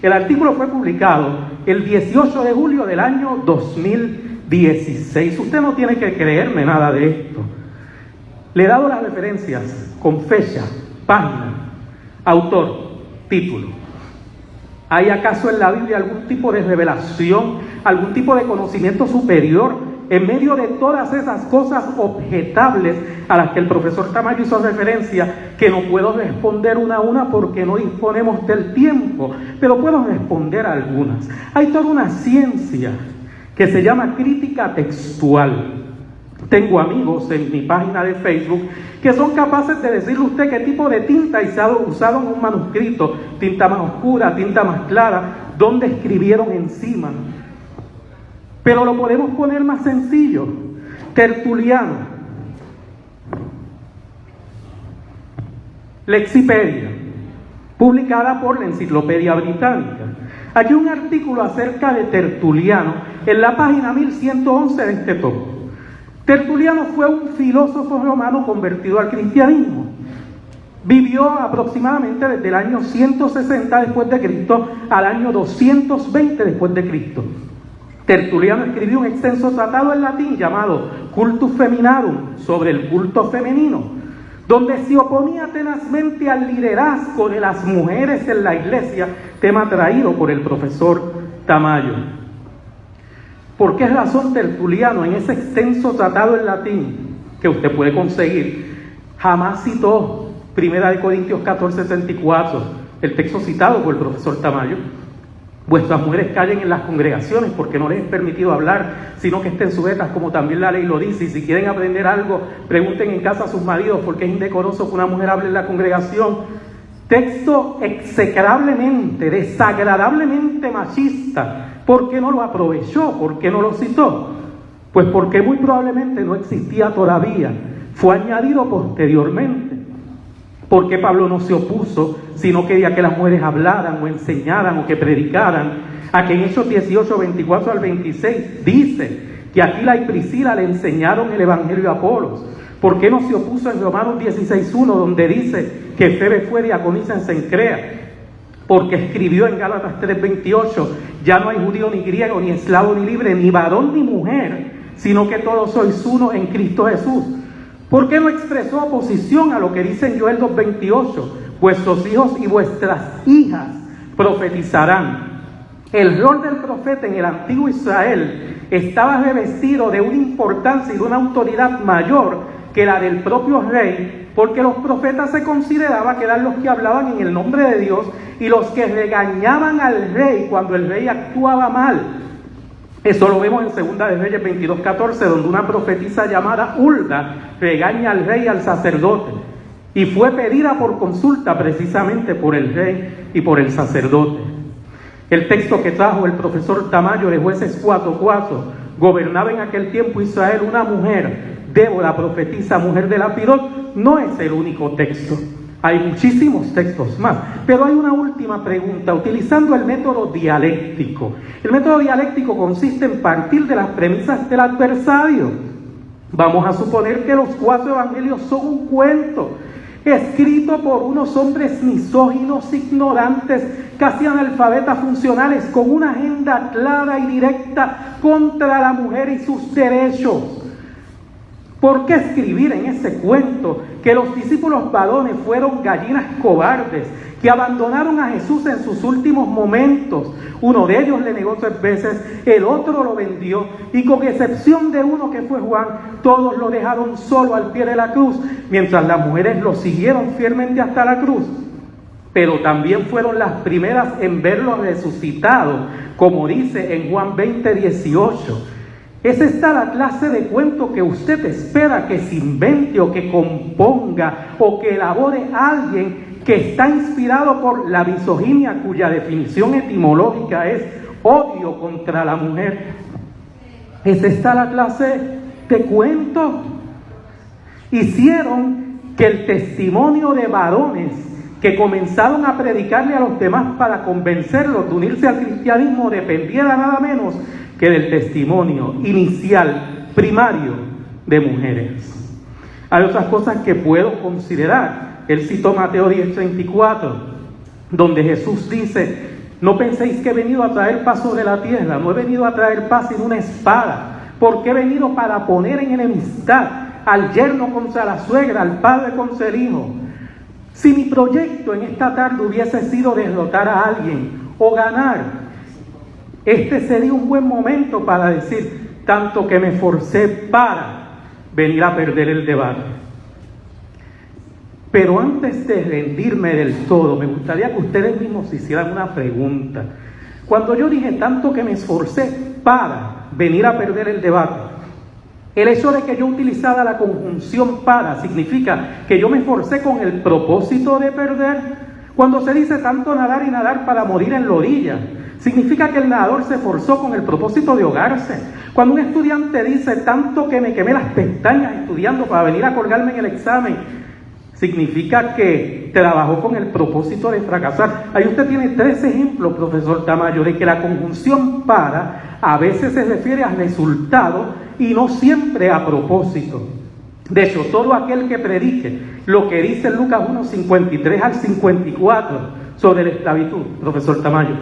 D: El artículo fue publicado el 18 de julio del año 2016. Usted no tiene que creerme nada de esto. Le he dado las referencias con fecha, página, autor, título. ¿Hay acaso en la Biblia algún tipo de revelación, algún tipo de conocimiento superior en medio de todas esas cosas objetables a las que el profesor Tamayo hizo referencia, que no puedo responder una a una porque no disponemos del tiempo, pero puedo responder a algunas? Hay toda una ciencia que se llama crítica textual. Tengo amigos en mi página de Facebook que son capaces de decirle a usted qué tipo de tinta usaron en un manuscrito, tinta más oscura, tinta más clara, dónde escribieron encima. Pero lo podemos poner más sencillo. Tertuliano, Lexipedia, publicada por la Enciclopedia Británica. Aquí un artículo acerca de Tertuliano en la página 1111 de este tomo. Tertuliano fue un filósofo romano convertido al cristianismo. Vivió aproximadamente desde el año 160 después de Cristo al año 220 después de Cristo. Tertuliano escribió un extenso tratado en latín llamado Cultus Feminarum, sobre el culto femenino, donde se oponía tenazmente al liderazgo de las mujeres en la iglesia, tema traído por el profesor Tamayo. ¿Por qué razón Tertuliano en ese extenso tratado en latín que usted puede conseguir jamás citó 1 Corintios 14:64, el texto citado por el profesor Tamayo? Vuestras mujeres callen en las congregaciones porque no les es permitido hablar, sino que estén sujetas como también la ley lo dice. Y si quieren aprender algo, pregunten en casa a sus maridos, porque es indecoroso que una mujer hable en la congregación. Texto execrablemente, desagradablemente machista. ¿Por qué no lo aprovechó? ¿Por qué no lo citó? Pues porque muy probablemente no existía todavía. Fue añadido posteriormente. Porque Pablo no se opuso, sino quería que las mujeres hablaran o enseñaran o que predicaran. A que en Hechos 18, 24 al 26 dice que Aquila y Priscila le enseñaron el evangelio a Apolos. ¿Por qué no se opuso en Romanos 16:1, donde dice que Febe fue diaconisa en Cencrea? Porque escribió en Gálatas 3:28, ya no hay judío ni griego, ni esclavo ni libre, ni varón ni mujer, sino que todos sois uno en Cristo Jesús. ¿Por qué no expresó oposición a lo que dice en Joel 2:28? Vuestros hijos y vuestras hijas profetizarán. El rol del profeta en el antiguo Israel estaba revestido de una importancia y de una autoridad mayor que la del propio rey, porque los profetas se consideraba que eran los que hablaban en el nombre de Dios y los que regañaban al rey cuando el rey actuaba mal. Eso lo vemos en 2 de Reyes 22:14, donde una profetisa llamada Hulda regaña al rey y al sacerdote, y fue pedida por consulta precisamente por el rey y por el sacerdote. El texto que trajo el profesor Tamayo de Jueces 4:4, gobernaba en aquel tiempo Israel una mujer, Débora, profetisa, mujer de Lapidot, no es el único texto. Hay muchísimos textos más, pero hay una última pregunta, utilizando el método dialéctico. El método dialéctico consiste en partir de las premisas del adversario. Vamos a suponer que los 4 evangelios son un cuento escrito por unos hombres misóginos, ignorantes, casi analfabetas funcionales, con una agenda clara y directa contra la mujer y sus derechos. ¿Por qué escribir en ese cuento que los discípulos varones fueron gallinas cobardes, que abandonaron a Jesús en sus últimos momentos? Uno de ellos le negó 3 veces, el otro lo vendió, y con excepción de uno que fue Juan, todos lo dejaron solo al pie de la cruz, mientras las mujeres lo siguieron fielmente hasta la cruz. Pero también fueron las primeras en verlo resucitado, como dice en Juan 20:18. ¿Es esta la clase de cuento que usted espera que se invente o que componga o que elabore alguien que está inspirado por la misoginia, cuya definición etimológica es odio contra la mujer? ¿Es esta la clase de cuento? Hicieron que el testimonio de varones que comenzaron a predicarle a los demás para convencerlos de unirse al cristianismo dependiera nada menos que del testimonio inicial, primario, de mujeres. Hay otras cosas que puedo considerar. Él citó Mateo 10:34, donde Jesús dice: no penséis que he venido a traer paz sobre la tierra, no he venido a traer paz sino una espada, porque he venido para poner en enemistad al yerno contra la suegra, al padre contra el hijo. Si mi proyecto en esta tarde hubiese sido derrotar a alguien o ganar, este sería un buen momento para decir: tanto que me esforcé para venir a perder el debate. Pero antes de rendirme del todo, me gustaría que ustedes mismos se hicieran una pregunta. Cuando yo dije tanto que me esforcé para venir a perder el debate, el hecho de que yo utilizara la conjunción para significa que yo me esforcé con el propósito de perder. Cuando se dice tanto nadar y nadar para morir en la orilla, significa que el nadador se esforzó con el propósito de ahogarse. Cuando un estudiante dice tanto que me quemé las pestañas estudiando para venir a colgarme en el examen, significa que trabajó con el propósito de fracasar. Ahí usted tiene 3 ejemplos, profesor Tamayo, de que la conjunción para a veces se refiere al resultado y no siempre a propósito. De hecho, todo aquel que predique lo que dice Lucas 1:53 al 54 sobre la esclavitud, profesor Tamayo,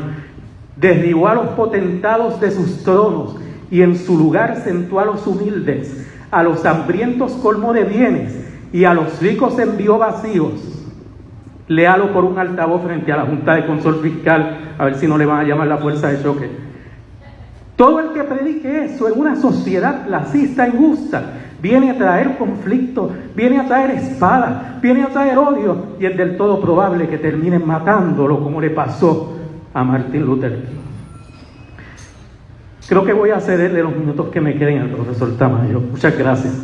D: derribó a los potentados de sus tronos y en su lugar sentó a los humildes, a los hambrientos colmó de bienes y a los ricos envió vacíos. Léalo por un altavoz frente a la Junta de Control Fiscal, a ver si no le van a llamar la fuerza de choque. Todo el que predique eso en una sociedad clasista injusta viene a traer conflicto, viene a traer espada, viene a traer odio, y es del todo probable que terminen matándolo como le pasó a Martin Luther King. Creo que voy a cederle los minutos que me queden al profesor Tamayo. Muchas gracias.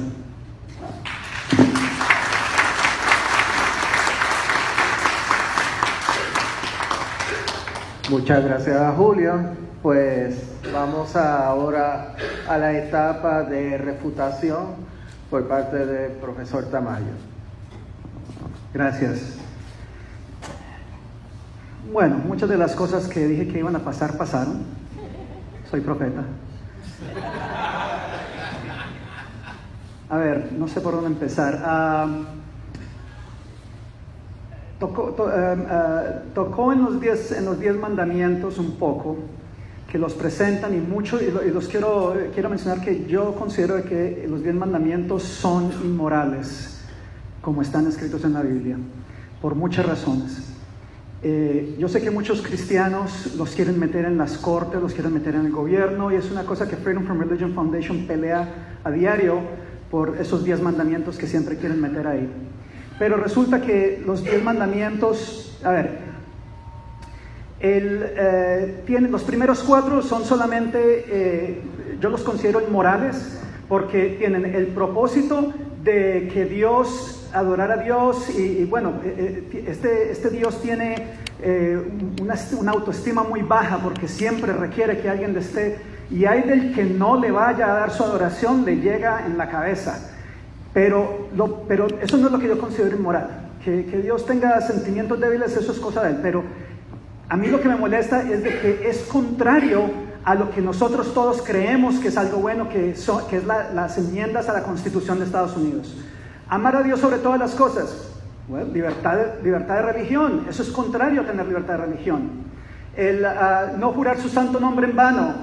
B: Muchas gracias, Julio. Pues vamos ahora a la etapa de refutación por parte del profesor Tamayo.
C: Gracias. Bueno, muchas de las cosas que dije que iban a pasar, pasaron. Soy profeta. A ver, no sé por dónde empezar. Tocó en los 10 mandamientos un poco, que los presentan y mucho, y los quiero mencionar que yo considero que los 10 mandamientos son inmorales, como están escritos en la Biblia, por muchas razones. Yo sé que muchos cristianos los quieren meter en las cortes, los quieren meter en el gobierno, y es una cosa que Freedom from Religion Foundation pelea a diario por esos 10 mandamientos que siempre quieren meter ahí. Pero resulta que los 10 mandamientos, los primeros 4 son solamente, yo los considero inmorales, porque tienen el propósito de que Dios, adorar a Dios, y bueno, este Dios tiene una autoestima muy baja, porque siempre requiere que alguien le esté, y hay del que no le vaya a dar su adoración, le llega en la cabeza. Pero eso no es lo que yo considero inmoral. Que Dios tenga sentimientos débiles, eso es cosa de Él. Pero a mí lo que me molesta es de que es contrario a lo que nosotros todos creemos que es algo bueno, que es las enmiendas a la Constitución de Estados Unidos. Amar a Dios sobre todas las cosas. Bueno, libertad de religión, eso es contrario a tener libertad de religión. El no jurar su santo nombre en vano,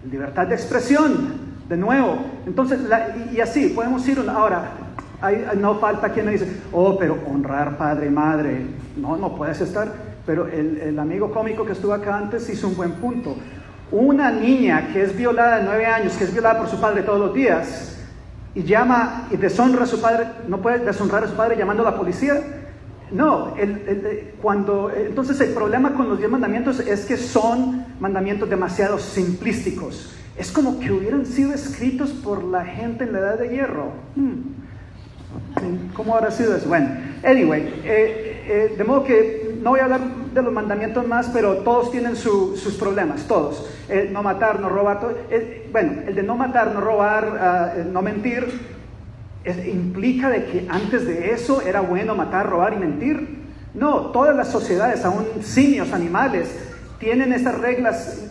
C: libertad de expresión, de nuevo. Entonces, y así, podemos ir ahora. No falta quien me dice, pero honrar padre y madre, no puedes estar. Pero el amigo cómico que estuvo acá antes hizo un buen punto. Una niña que es violada de 9 años, que es violada por su padre todos los días, y llama y deshonra a su padre, no puede deshonrar a su padre llamando a la policía. No, entonces el problema con los 10 mandamientos es que son mandamientos demasiado simplísticos. Es como que hubieran sido escritos por la gente en la edad de hierro. ¿Cómo habrá sido eso? Bueno, anyway, de modo que no voy a hablar de los mandamientos más, pero todos tienen sus problemas, todos. No matar, no robar, el de no matar, no robar, no mentir, implica de que antes de eso era bueno matar, robar y mentir. No, todas las sociedades, aún simios, animales, tienen estas reglas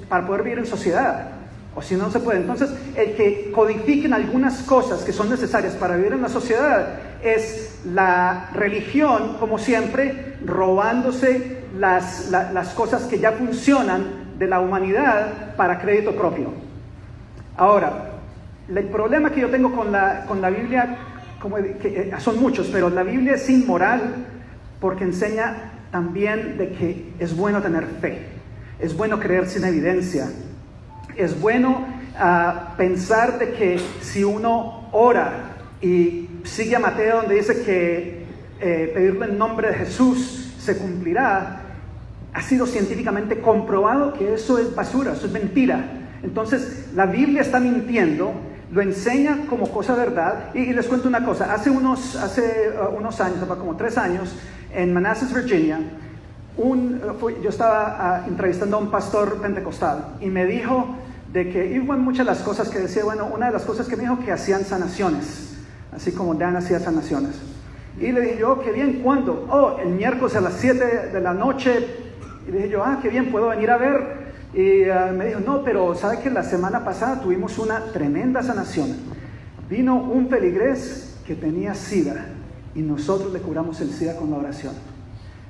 C: para poder vivir en sociedad. O si no se puede. Entonces, el que codifiquen algunas cosas que son necesarias para vivir en la sociedad es la religión, como siempre, robándose las cosas que ya funcionan de la humanidad para crédito propio. Ahora, el problema que yo tengo con la Biblia, son muchos, pero la Biblia es inmoral porque enseña también de que es bueno tener fe, es bueno creer sin evidencia. Es bueno pensar de que si uno ora y sigue a Mateo donde dice que pedirle en nombre de Jesús se cumplirá, ha sido científicamente comprobado que eso es basura, eso es mentira. Entonces la Biblia está mintiendo, lo enseña como cosa verdad. Y les cuento una cosa, hace unos años, como 3 años, en Manassas, Virginia, yo estaba entrevistando a un pastor pentecostal y me dijo de que, y bueno, muchas de las cosas que decía, una de las cosas que me dijo que hacían sanaciones, así como Dan hacía sanaciones. Y le dije yo, qué bien, ¿cuándo? El miércoles a las 7 de la noche. Y le dije yo, qué bien, ¿puedo venir a ver? Y me dijo, no, pero ¿sabe que la semana pasada tuvimos una tremenda sanación? Vino un feligrés que tenía SIDA y nosotros le curamos el SIDA con la oración.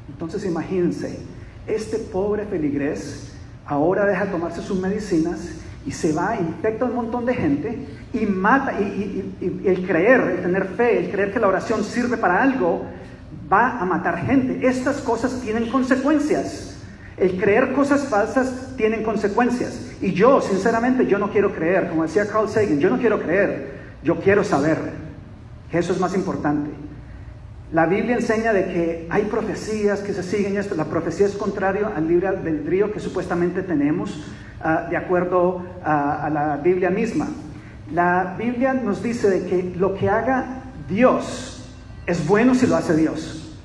C: Entonces imagínense, este pobre feligrés ahora deja de tomarse sus medicinas y se va, infecta a un montón de gente y mata. Y el creer, el tener fe, el creer que la oración sirve para algo, va a matar gente. Estas cosas tienen consecuencias. El creer cosas falsas tienen consecuencias. Y yo, sinceramente, yo no quiero creer. Como decía Carl Sagan, yo no quiero creer, yo quiero saber. Que eso es más importante. La Biblia enseña de que hay profecías que se siguen esto. La profecía es contrario al libre albedrío que supuestamente tenemos, de acuerdo a la Biblia misma. La Biblia nos dice de que lo que haga Dios es bueno si lo hace Dios.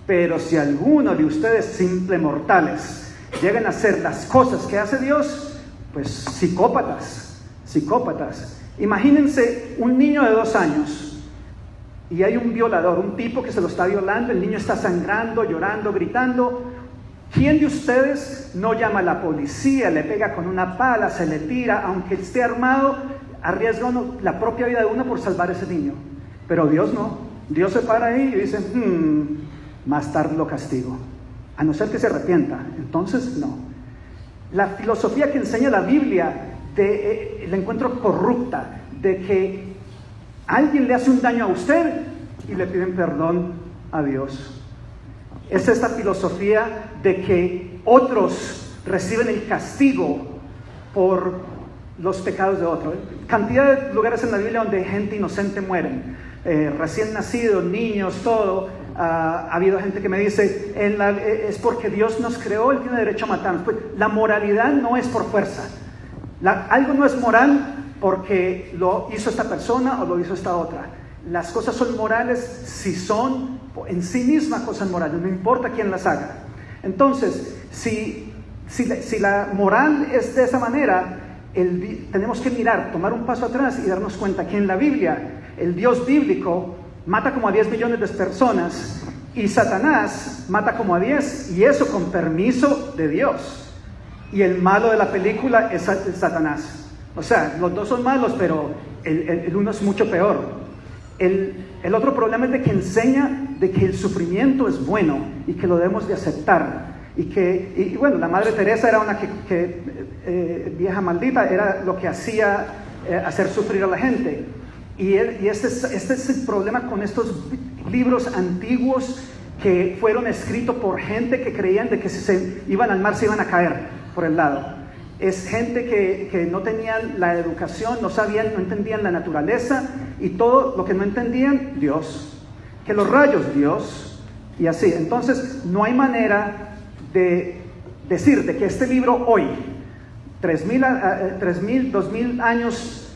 C: Pero si alguno de ustedes, simples mortales, llegan a hacer las cosas que hace Dios, pues psicópatas. Imagínense un niño de 2 años y hay un violador, un tipo que se lo está violando, el niño está sangrando, llorando, gritando. ¿Quién de ustedes no llama a la policía, le pega con una pala, se le tira, aunque esté armado, arriesga la propia vida de uno por salvar a ese niño? Pero Dios no. Dios se para ahí y dice, más tarde lo castigo, a no ser que se arrepienta. Entonces no. La filosofía que enseña la Biblia la encuentro corrupta, de que alguien le hace un daño a usted y le piden perdón a Dios. Es esta filosofía de que otros reciben el castigo por los pecados de otros. Cantidad de lugares en la Biblia donde gente inocente mueren, recién nacidos, niños, todo. Ha habido gente que me dice, es porque Dios nos creó, Él tiene derecho a matarnos. Pues, la moralidad no es por fuerza. Algo no es moral porque lo hizo esta persona o lo hizo esta otra. Las cosas son morales si son en sí mismas cosas morales, no importa quién las haga. Entonces, si la moral es de esa manera, tenemos que tomar un paso atrás y darnos cuenta que en la Biblia, el Dios bíblico mata como a 10 millones de personas y Satanás mata como a 10, y eso con permiso de Dios. y el malo de la película es Satanás. O sea, los dos son malos, pero el uno es mucho peor. El otro problema es de que enseña de que el sufrimiento es bueno y que lo debemos de aceptar. Y bueno, la Madre Teresa era una vieja maldita, era lo que hacía hacer sufrir a la gente. Y este es el problema con estos libros antiguos que fueron escritos por gente que creían de que si se iban al mar se iban a caer por el lado. Es gente que no tenían la educación, no entendían la naturaleza, y todo lo que no entendían, Dios. Que los rayos, Dios, y así. Entonces, no hay manera de decir de que este libro hoy, 2.000 años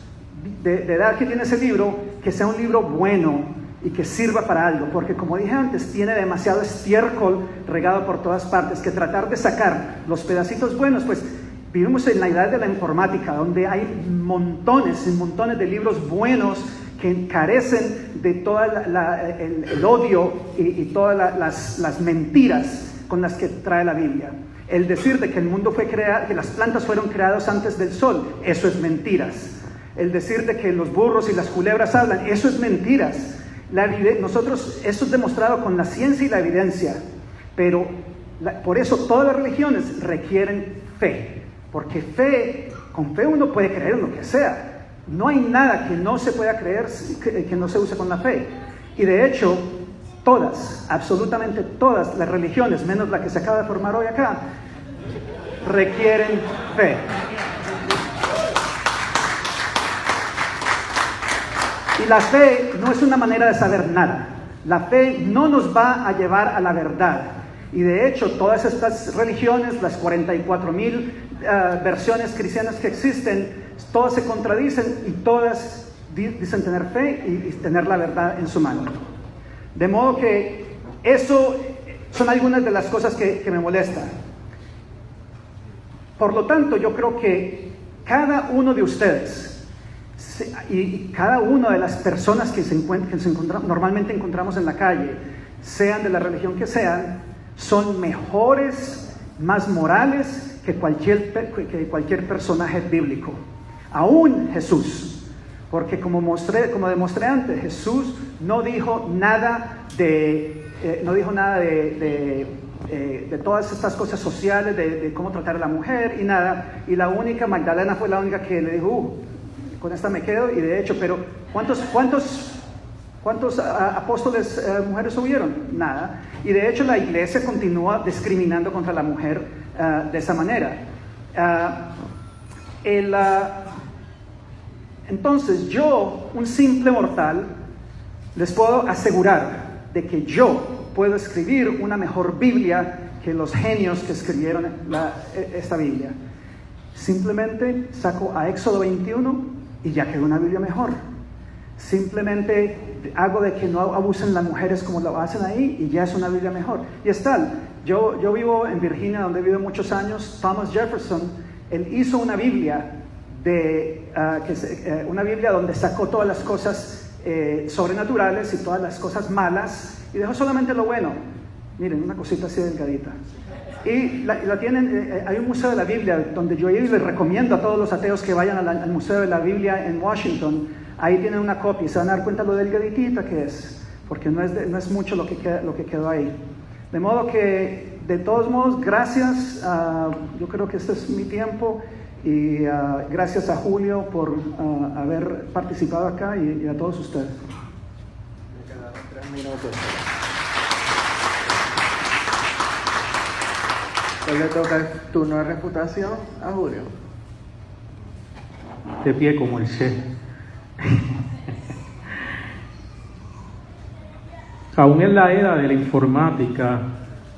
C: de edad que tiene ese libro, que sea un libro bueno y que sirva para algo, porque como dije antes, tiene demasiado estiércol regado por todas partes, que tratar de sacar los pedacitos buenos, pues vivimos en la edad de la informática, donde hay montones y montones de libros buenos que carecen de todo el odio y todas las mentiras con las que trae la Biblia. El decir de que el mundo fue creado, que las plantas fueron creadas antes del sol, eso es mentiras. El decir de que los burros y las culebras hablan, eso es mentiras. Nosotros, eso es demostrado con la ciencia y la evidencia, pero por eso todas las religiones requieren fe, porque con fe uno puede creer en lo que sea. No hay nada que no se pueda creer que no se use con la fe. Y de hecho, absolutamente todas las religiones, menos la que se acaba de formar hoy acá, requieren fe. Y la fe no es una manera de saber nada. La fe no nos va a llevar a la verdad. Y de hecho, todas estas religiones, las 44,000 versiones cristianas que existen, todas se contradicen y todas dicen tener fe y tener la verdad en su mano. De modo que eso son algunas de las cosas que me molestan. Por lo tanto, yo creo que cada uno de ustedes y cada una de las personas que normalmente encontramos en la calle, sean de la religión que sean, son mejores, más morales que cualquier personaje bíblico. Aún Jesús, porque como demostré antes, Jesús no dijo nada de todas estas cosas sociales, de cómo tratar a la mujer y nada. Y Magdalena fue la única que le dijo, con esta me quedo. Y de hecho, pero ¿cuántos apóstoles mujeres hubieron? Nada. Y de hecho la iglesia continúa discriminando contra la mujer de esa manera. Entonces yo, un simple mortal, les puedo asegurar de que yo puedo escribir una mejor Biblia que los genios que escribieron esta Biblia. Simplemente saco a Éxodo 21 y ya quedó una Biblia mejor. Simplemente hago de que no abusen las mujeres como lo hacen ahí y ya es una Biblia mejor. Y es tal, yo vivo en Virginia, donde he vivido muchos años. Thomas Jefferson, él hizo una Biblia una Biblia donde sacó todas las cosas sobrenaturales y todas las cosas malas y dejó solamente lo bueno. Miren, una cosita así delgadita. Y la tienen, hay un museo de la Biblia donde yo he ido y les recomiendo a todos los ateos que vayan al Museo de la Biblia en Washington. Ahí tienen una copia y se van a dar cuenta lo delgaditita que es, porque no es mucho lo que quedó ahí. De modo que, de todos modos, gracias. Yo creo que este es mi tiempo. Y gracias a Julio por haber participado acá y a todos ustedes.
B: Me quedaron 3 minutos. Hoy le toca el turno de refutación a Julio.
D: De pie como el chef. Aún en la era de la informática,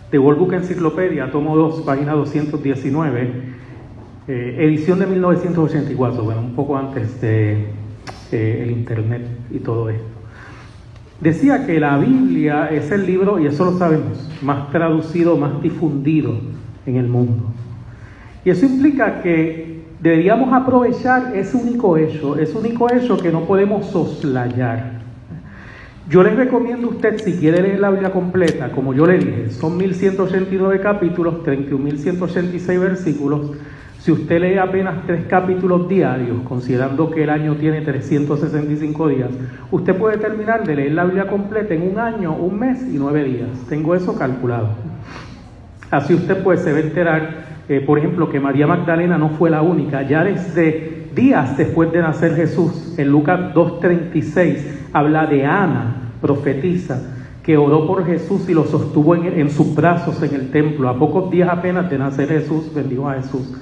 D: de World Book Enciclopedia, tomo 2, página 219, edición de 1984, bueno, un poco antes de el internet y todo esto. Decía que la Biblia es el libro, y eso lo sabemos, más traducido, más difundido en el mundo. Y eso implica que deberíamos aprovechar ese único hecho que no podemos soslayar. Yo les recomiendo a usted, si quiere leer la Biblia completa, como yo le dije, son 1189 capítulos, 31.186 versículos. Si usted lee apenas 3 capítulos diarios, considerando que el año tiene 365 días, usted puede terminar de leer la Biblia completa en 1 año, 1 mes y 9 días. Tengo eso calculado. Así usted pues se va a enterar, por ejemplo, que María Magdalena no fue la única. Ya desde días después de nacer Jesús, en Lucas 2:36, habla de Ana, profetisa, que oró por Jesús y lo sostuvo en sus brazos en el templo. A pocos días apenas de nacer Jesús, bendijo a Jesús.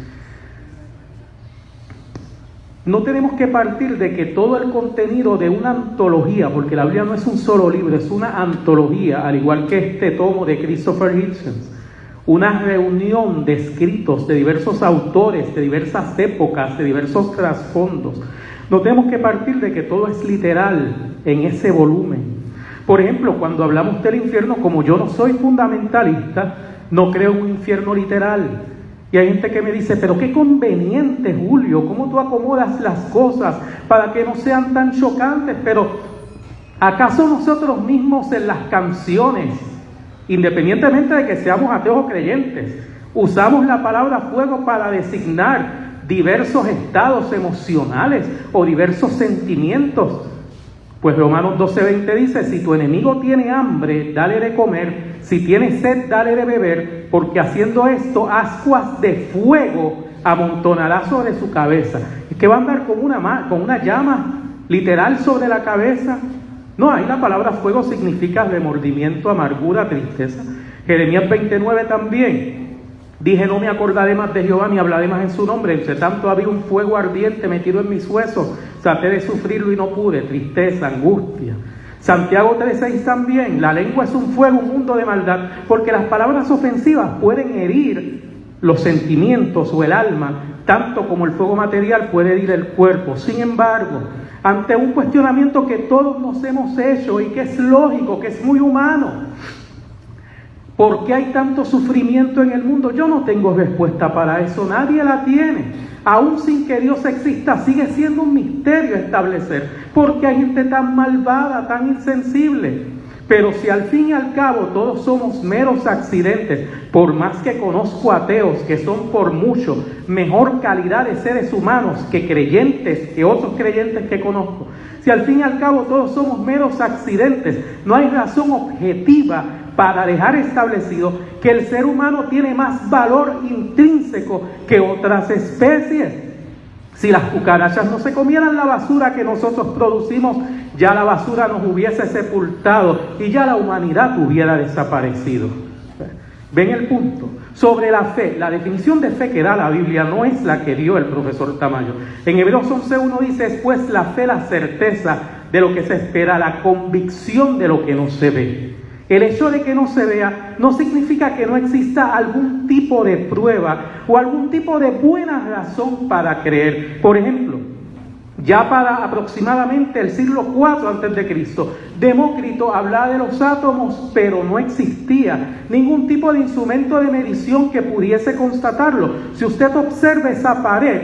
D: No tenemos que partir de que todo el contenido de una antología, porque la Biblia no es un solo libro, es una antología, al igual que este tomo de Christopher Hitchens, una reunión de escritos de diversos autores, de diversas épocas, de diversos trasfondos. No tenemos que partir de que todo es literal en ese volumen. Por ejemplo, cuando hablamos del infierno, como yo no soy fundamentalista, no creo en un infierno literal. Y hay gente que me dice, pero qué conveniente, Julio, cómo tú acomodas las cosas para que no sean tan chocantes. Pero ¿acaso nosotros mismos en las canciones, independientemente de que seamos ateos o creyentes, usamos la palabra fuego para designar diversos estados emocionales o diversos sentimientos? Pues Romanos 12:20 dice, si tu enemigo tiene hambre, dale de comer, si tiene sed, dale de beber, porque haciendo esto, ascuas de fuego amontonará sobre su cabeza. ¿Es que va a andar con una llama literal sobre la cabeza? No, ahí la palabra fuego significa remordimiento, amargura, tristeza. Jeremías 29 también. Dije, no me acordaré más de Jehová, ni hablaré más en su nombre. Entre tanto había un fuego ardiente metido en mis huesos. Traté de sufrirlo y no pude. Tristeza, angustia. Santiago 3:6 también. La lengua es un fuego, un mundo de maldad. Porque las palabras ofensivas pueden herir los sentimientos o el alma, tanto como el fuego material puede herir el cuerpo. Sin embargo, ante un cuestionamiento que todos nos hemos hecho y que es lógico, que es muy humano, ¿por qué hay tanto sufrimiento en el mundo? Yo no tengo respuesta para eso, nadie la tiene. Aún sin que Dios exista, sigue siendo un misterio establecer por qué hay gente tan malvada, tan insensible. Pero si al fin y al cabo todos somos meros accidentes, por más que conozco ateos que son por mucho mejor calidad de seres humanos que creyentes, que otros creyentes que conozco, si al fin y al cabo todos somos meros accidentes, no hay razón objetiva para dejar establecido que el ser humano tiene más valor intrínseco que otras especies. Si las cucarachas no se comieran la basura que nosotros producimos, ya la basura nos hubiese sepultado y ya la humanidad hubiera desaparecido. ¿Ven el punto? Sobre la fe, la definición de fe que da la Biblia no es la que dio el profesor Tamayo. En Hebreos 11:1 dice, es pues la fe, la certeza de lo que se espera, la convicción de lo que no se ve. El hecho de que no se vea no significa que no exista algún tipo de prueba o algún tipo de buena razón para creer. Por ejemplo, ya para aproximadamente el siglo IV a.C., Demócrito hablaba de los átomos, pero no existía ningún tipo de instrumento de medición que pudiese constatarlo. Si usted observa esa pared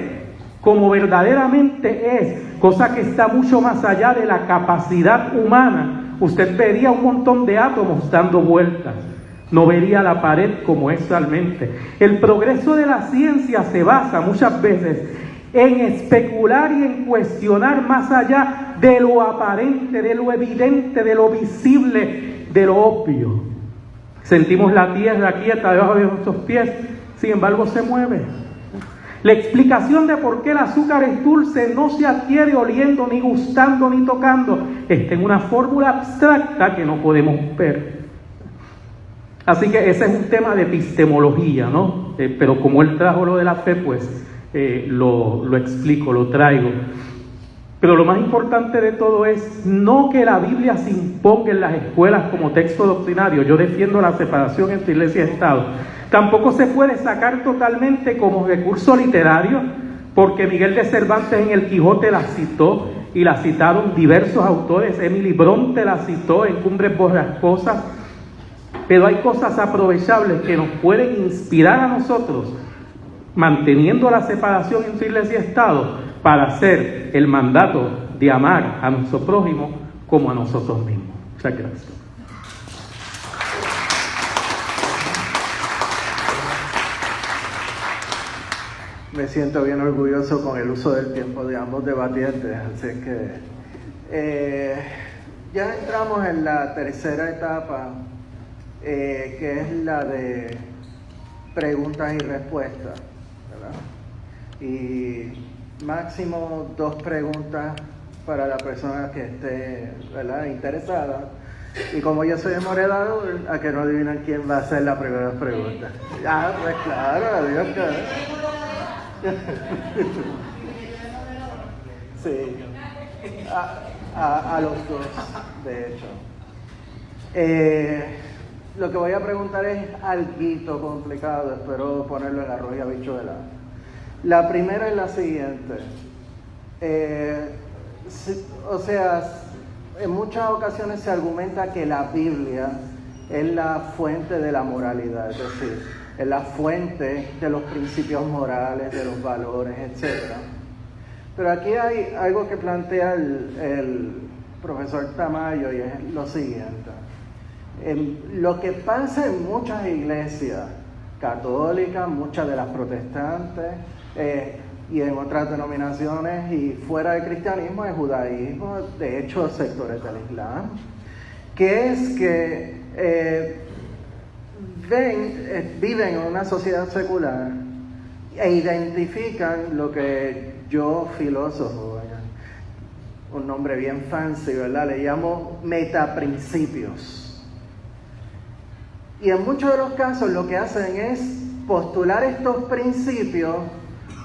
D: como verdaderamente es, cosa que está mucho más allá de la capacidad humana, usted vería un montón de átomos dando vueltas, no vería la pared como es realmente. El progreso de la ciencia se basa muchas veces en especular y en cuestionar más allá de lo aparente, de lo evidente, de lo visible, de lo obvio. Sentimos la tierra quieta debajo de nuestros pies, sin embargo se mueve. La explicación de por qué el azúcar es dulce no se adquiere oliendo, ni gustando, ni tocando. Está en una fórmula abstracta que no podemos ver. Así que ese es un tema de epistemología, ¿no? Pero como él trajo lo de la fe, pues lo explico, lo traigo. Pero lo más importante de todo es no que la Biblia se imponga en las escuelas como texto doctrinario. Yo defiendo la separación entre iglesia y Estado. Tampoco se puede sacar totalmente como recurso literario, porque Miguel de Cervantes en El Quijote la citó y la citaron diversos autores. Emily Bronte la citó en Cumbres Borrascosas. Pero hay cosas aprovechables que nos pueden inspirar a nosotros, manteniendo la separación entre iglesia y Estado, para hacer el mandato de amar a nuestro prójimo como a nosotros mismos. Muchas gracias.
B: Me siento bien orgulloso con el uso del tiempo de ambos debatientes, así que ya entramos en la tercera etapa, que es la de preguntas y respuestas, ¿verdad? Y máximo 2 preguntas para la persona que esté, ¿verdad?, interesada. Y como yo soy moderador, a que no adivinan quién va a hacer la primera pregunta. Ah, pues claro, adiós, claro. Sí, a los dos, de hecho. Lo que voy a preguntar es algo complicado, espero ponerlo en arroz y habichuela. La primera es la siguiente. O sea, en muchas ocasiones se argumenta que la Biblia es la fuente de la moralidad, es decir, es la fuente de los principios morales, de los valores, etc. Pero aquí hay algo que plantea el profesor Tamayo y es lo siguiente. Lo que pasa en muchas iglesias católicas, muchas de las protestantes y en otras denominaciones y fuera del cristianismo, el judaísmo, de hecho sectores del Islam, que es que viven en una sociedad secular e identifican lo que yo, filósofo, un nombre bien fancy, ¿verdad?, le llamo metaprincipios. Y en muchos de los casos lo que hacen es postular estos principios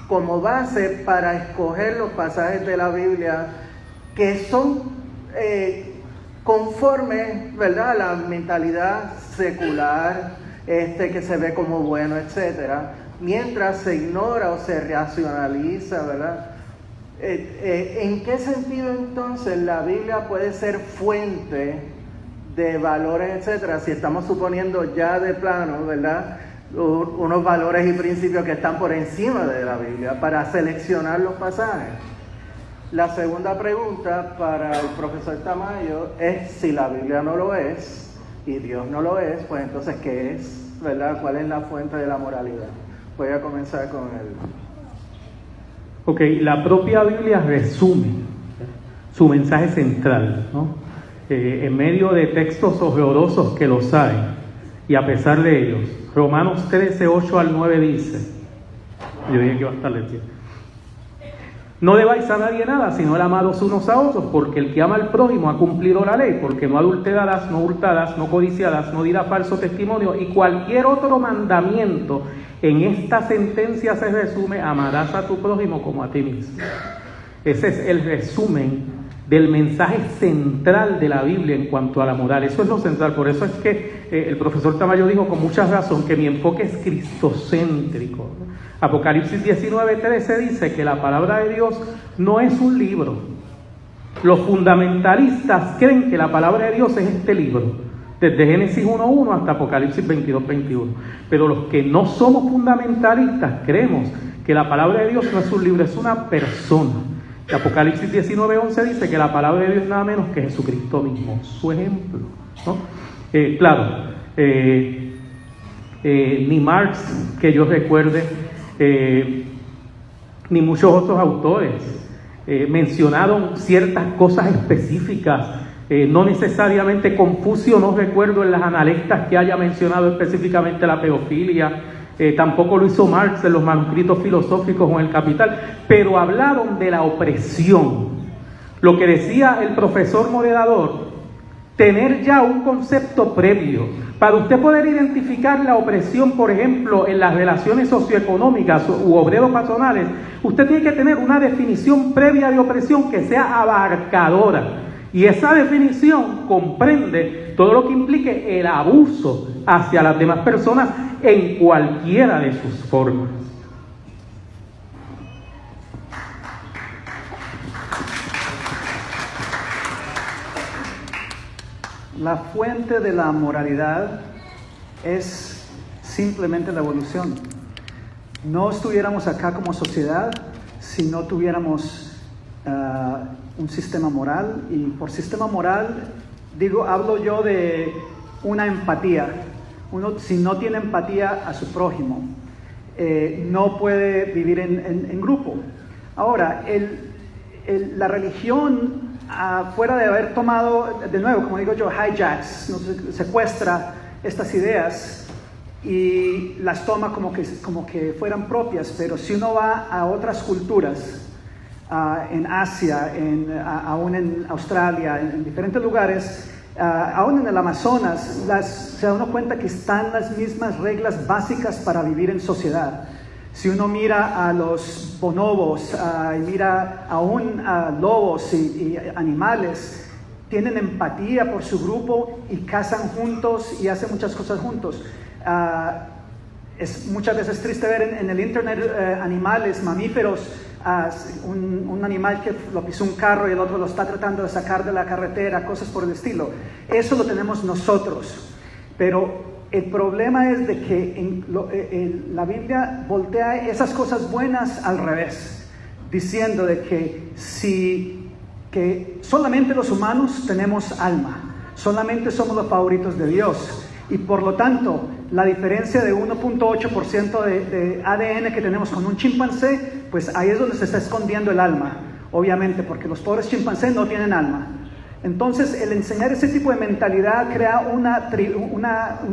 B: como base para escoger los pasajes de la Biblia que son conformes, ¿verdad?, a la mentalidad secular, que se ve como bueno, etcétera, mientras se ignora o se racionaliza, ¿verdad? ¿En qué sentido entonces la Biblia puede ser fuente de valores, etcétera, si estamos suponiendo ya de plano, ¿verdad?, unos valores y principios que están por encima de la Biblia para seleccionar los pasajes? La segunda pregunta para el profesor Tamayo es: si la Biblia no lo es y Dios no lo es, pues entonces ¿qué es? ¿Verdad? ¿Cuál es la fuente de la moralidad? Voy a comenzar con él.
D: Ok, la propia Biblia resume su mensaje central, ¿no? En medio de textos horrorosos que los hay, y a pesar de ellos, Romanos 13, 8 al 9 dice, yo dije que iba a estar leyendo: no debáis a nadie nada, sino el amados unos a otros, porque el que ama al prójimo ha cumplido la ley, porque no adulterarás, no hurtarás, no codiciarás, no dirás falso testimonio, y cualquier otro mandamiento. En esta sentencia se resume: amarás a tu prójimo como a ti mismo. Ese es el resumen del mensaje central de la Biblia en cuanto a la moral. Eso es lo central. Por eso es que el profesor Tamayo dijo con mucha razón que mi enfoque es cristocéntrico. Apocalipsis 19:13 dice que la palabra de Dios no es un libro. Los fundamentalistas creen que la palabra de Dios es este libro, desde Génesis 1:1 hasta Apocalipsis 22:21. Pero los que no somos fundamentalistas creemos que la palabra de Dios no es un libro, es una persona. Y Apocalipsis 19:11 dice que la palabra de Dios es nada menos que Jesucristo mismo, su ejemplo, ¿no? Claro, ni Marx, que yo recuerde, ni muchos otros autores mencionaron ciertas cosas específicas. No necesariamente Confucio, no recuerdo en las Analectas que haya mencionado específicamente la pedofilia, tampoco lo hizo Marx en los manuscritos filosóficos o en el Capital, pero hablaron de la opresión. Lo que decía el profesor moderador, tener ya un concepto previo. Para usted poder identificar la opresión, por ejemplo, en las relaciones socioeconómicas u obreros patronales, usted tiene que tener una definición previa de opresión que sea abarcadora. Y esa definición comprende todo lo que implique el abuso hacia las demás personas en cualquiera de sus formas.
C: La fuente de la moralidad es simplemente la evolución. No estuviéramos acá como sociedad si no tuviéramos un sistema moral, y por sistema moral hablo yo de una empatía. Uno, si no tiene empatía a su prójimo, no puede vivir en grupo. Ahora, la religión, fuera de haber tomado, de nuevo, como digo yo, hijacks, secuestra estas ideas y las toma como que fueran propias, pero si uno va a otras culturas, en Asia, aún en Australia, en diferentes lugares, aún en el Amazonas, se da uno cuenta que están las mismas reglas básicas para vivir en sociedad. Si uno mira a los bonobos, y mira aún a lobos y animales, tienen empatía por su grupo y cazan juntos y hacen muchas cosas juntos. Es muchas veces triste ver en el internet animales, mamíferos, un animal que lo pisó un carro y el otro lo está tratando de sacar de la carretera, cosas por el estilo. Eso lo tenemos nosotros, pero el problema es de que la Biblia voltea esas cosas buenas al revés, diciendo de que solamente los humanos tenemos alma, solamente somos los favoritos de Dios, y por lo tanto la diferencia de 1.8% de ADN que tenemos con un chimpancé, pues ahí es donde se está escondiendo el alma, obviamente, porque los pobres chimpancés no tienen alma. Entonces, el enseñar ese tipo de mentalidad crea una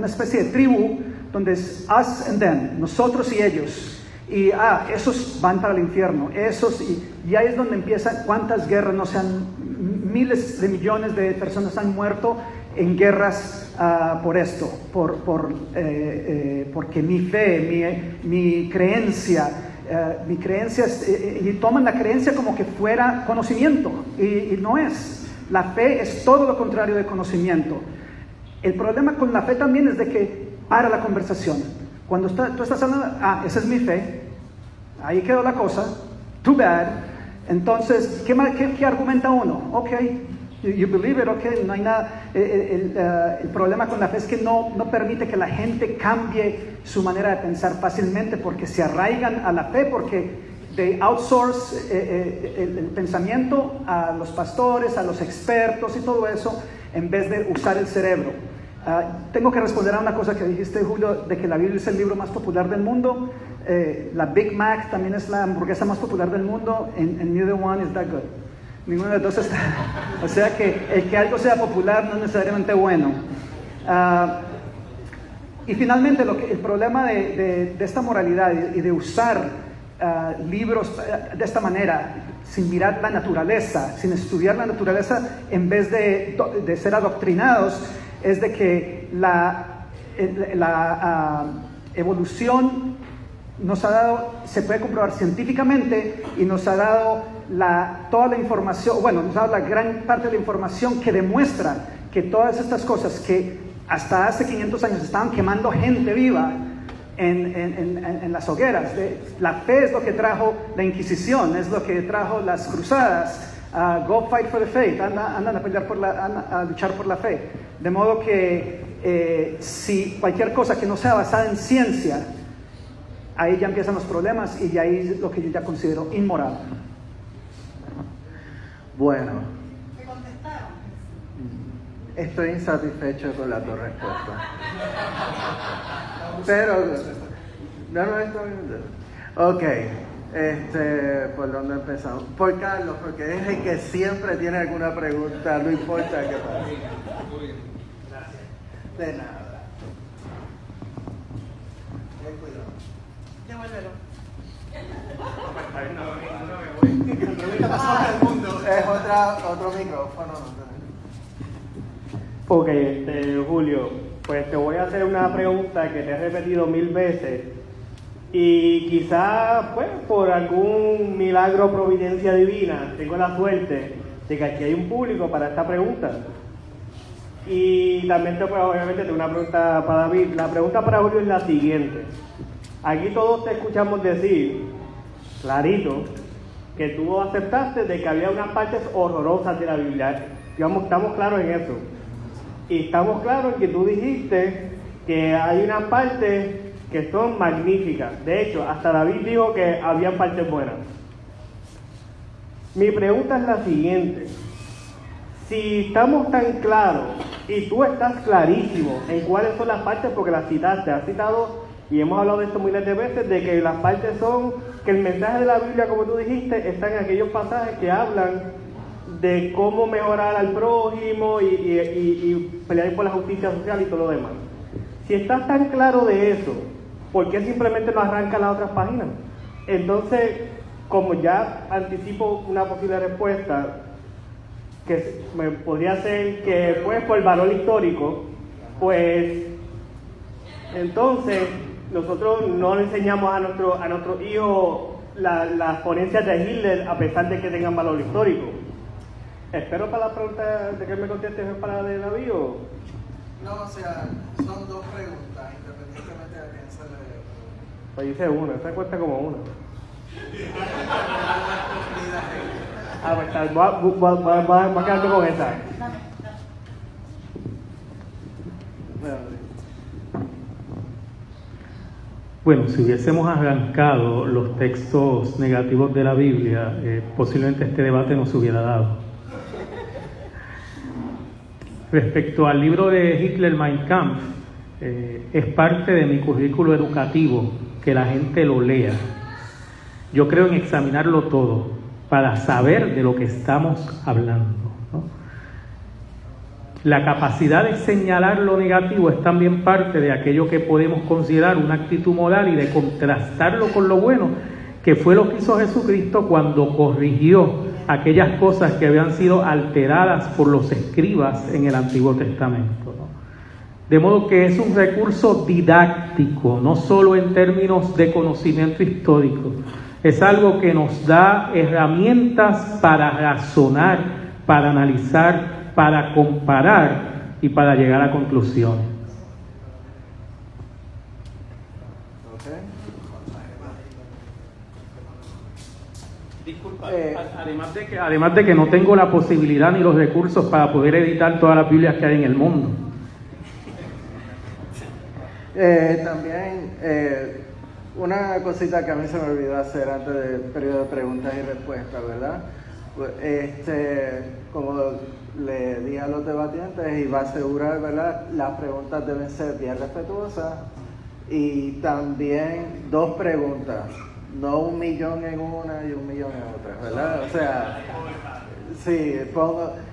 C: especie de tribu donde es us and them, nosotros y ellos. Y esos van para el infierno, y ahí es donde empiezan cuántas guerras, no sean miles de millones de personas han muerto en guerras por esto, porque mi fe, mi creencia, y toman la creencia como que fuera conocimiento, y no es. La fe es todo lo contrario de conocimiento. El problema con la fe también es de que para la conversación. Cuando tú estás hablando, esa es mi fe, ahí quedó la cosa, too bad. Entonces, ¿qué argumenta uno? Ok, you believe it, ok, no hay nada. El problema con la fe es que no permite que la gente cambie su manera de pensar fácilmente, porque se arraigan a la fe, porque they outsource el pensamiento a los pastores, a los expertos y todo eso, en vez de usar el cerebro. Tengo que responder a una cosa que dijiste, Julio, de que la Biblia es el libro más popular del mundo. La Big Mac también es la hamburguesa más popular del mundo, and neither one is that good. Ninguno de los dos está. O sea que el que algo sea popular no es necesariamente bueno. Y finalmente, el problema de esta moralidad y de usar libros de esta manera, sin mirar la naturaleza, sin estudiar la naturaleza, en vez de ser adoctrinados, es de que la evolución nos ha dado, se puede comprobar científicamente, y nos ha dado toda la información, nos ha dado la gran parte de la información que demuestra que todas estas cosas que hasta hace 500 años estaban quemando gente viva en las hogueras. La fe es lo que trajo la Inquisición, es lo que trajo las cruzadas. Go fight for the faith, andan a pelear a luchar por la fe. De modo que si cualquier cosa que no sea basada en ciencia, ahí ya empiezan los problemas, y ahí es lo que yo ya considero inmoral.
B: Bueno, estoy insatisfecho con la tu respuesta. Pero, no está bien. Ok, ¿por dónde empezamos? Por Carlos, porque es el que siempre tiene alguna pregunta, no importa qué pase. Gracias. De nada. Ten cuidado. Devuélvelo. Es otro micrófono.
E: Ok, Julio, pues te voy a hacer una pregunta que te he repetido 1000 veces, y quizás, pues, por algún milagro o providencia divina, tengo la suerte de que aquí hay un público para esta pregunta. Y también obviamente tengo una pregunta para David. La pregunta para Julio es la siguiente. Aquí todos te escuchamos decir, clarito, que tú aceptaste de que había unas partes horrorosas de la Biblia. Digamos, estamos claros en eso. Y estamos claros en que tú dijiste que hay unas partes que son magníficas. De hecho, hasta David dijo que había partes buenas. Mi pregunta es la siguiente. Si estamos tan claros y tú estás clarísimo en cuáles son las partes, porque las citaste, has citado y hemos hablado de esto miles de veces, de que las partes son que el mensaje de la Biblia, como tú dijiste, está en aquellos pasajes que hablan de cómo mejorar al prójimo y pelear por la justicia social y todo lo demás. Si estás tan claro de eso, ¿por qué simplemente no arranca las otras páginas? Entonces, como ya anticipo una posible respuesta, que me podría ser que pues por el valor histórico, pues entonces nosotros no le enseñamos a nuestros hijos las ponencias de Hitler a pesar de que tengan valor histórico. Espero para la pregunta de que me contestes es para de David o...
B: No, o sea, son dos preguntas, independientemente de quién se le...
E: Pues hice una, esa cuenta como una. Pues está, voy a quedarte con esa.
D: Bueno, si hubiésemos arrancado los textos negativos de la Biblia, posiblemente este debate no se hubiera dado. Respecto al libro de Hitler, Mein Kampf, es parte de mi currículo educativo que la gente lo lea. Yo creo en examinarlo todo para saber de lo que estamos hablando, ¿no? La capacidad de señalar lo negativo es también parte de aquello que podemos considerar una actitud moral y de contrastarlo con lo bueno, que fue lo que hizo Jesucristo cuando corrigió aquellas cosas que habían sido alteradas por los escribas en el Antiguo Testamento, ¿no? De modo que es un recurso didáctico, no solo en términos de conocimiento histórico, es algo que nos da herramientas para razonar, para analizar, para comparar y para llegar a conclusiones. Disculpa, además de que no tengo la posibilidad ni los recursos para poder editar todas las Biblias que hay en el mundo.
B: También una cosita que a mí se me olvidó hacer antes del periodo de preguntas y respuestas, ¿verdad? Como le dije a los debatientes, y va a asegurar, ¿verdad? Las preguntas deben ser bien respetuosas y también dos preguntas, no 1 millón en una y 1 millón en otra, ¿verdad? O sea, sí,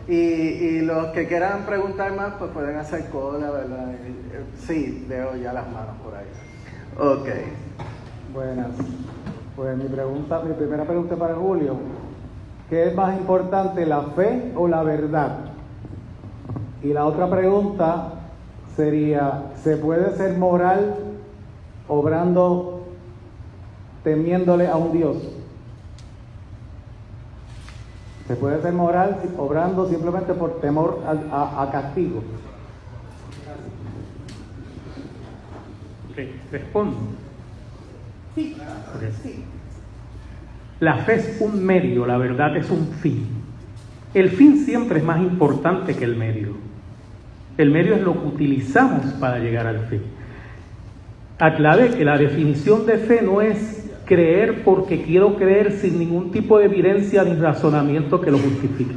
B: y los que quieran preguntar más, pues pueden hacer cola, ¿verdad? Sí, veo ya las manos por ahí. Ok.
F: Buenas. Pues mi primera pregunta para Julio. ¿Qué es más importante, la fe o la verdad? Y la otra pregunta sería, ¿se puede ser moral obrando temiéndole a un Dios? ¿Se puede ser moral obrando simplemente por temor a castigo?
D: Okay, respondo.
A: Sí,
D: Okay.
A: sí.
D: La fe es un medio, la verdad es un fin. El fin siempre es más importante que el medio. El medio es lo que utilizamos para llegar al fin. Aclaré que la definición de fe no es creer porque quiero creer sin ningún tipo de evidencia ni razonamiento que lo justifique.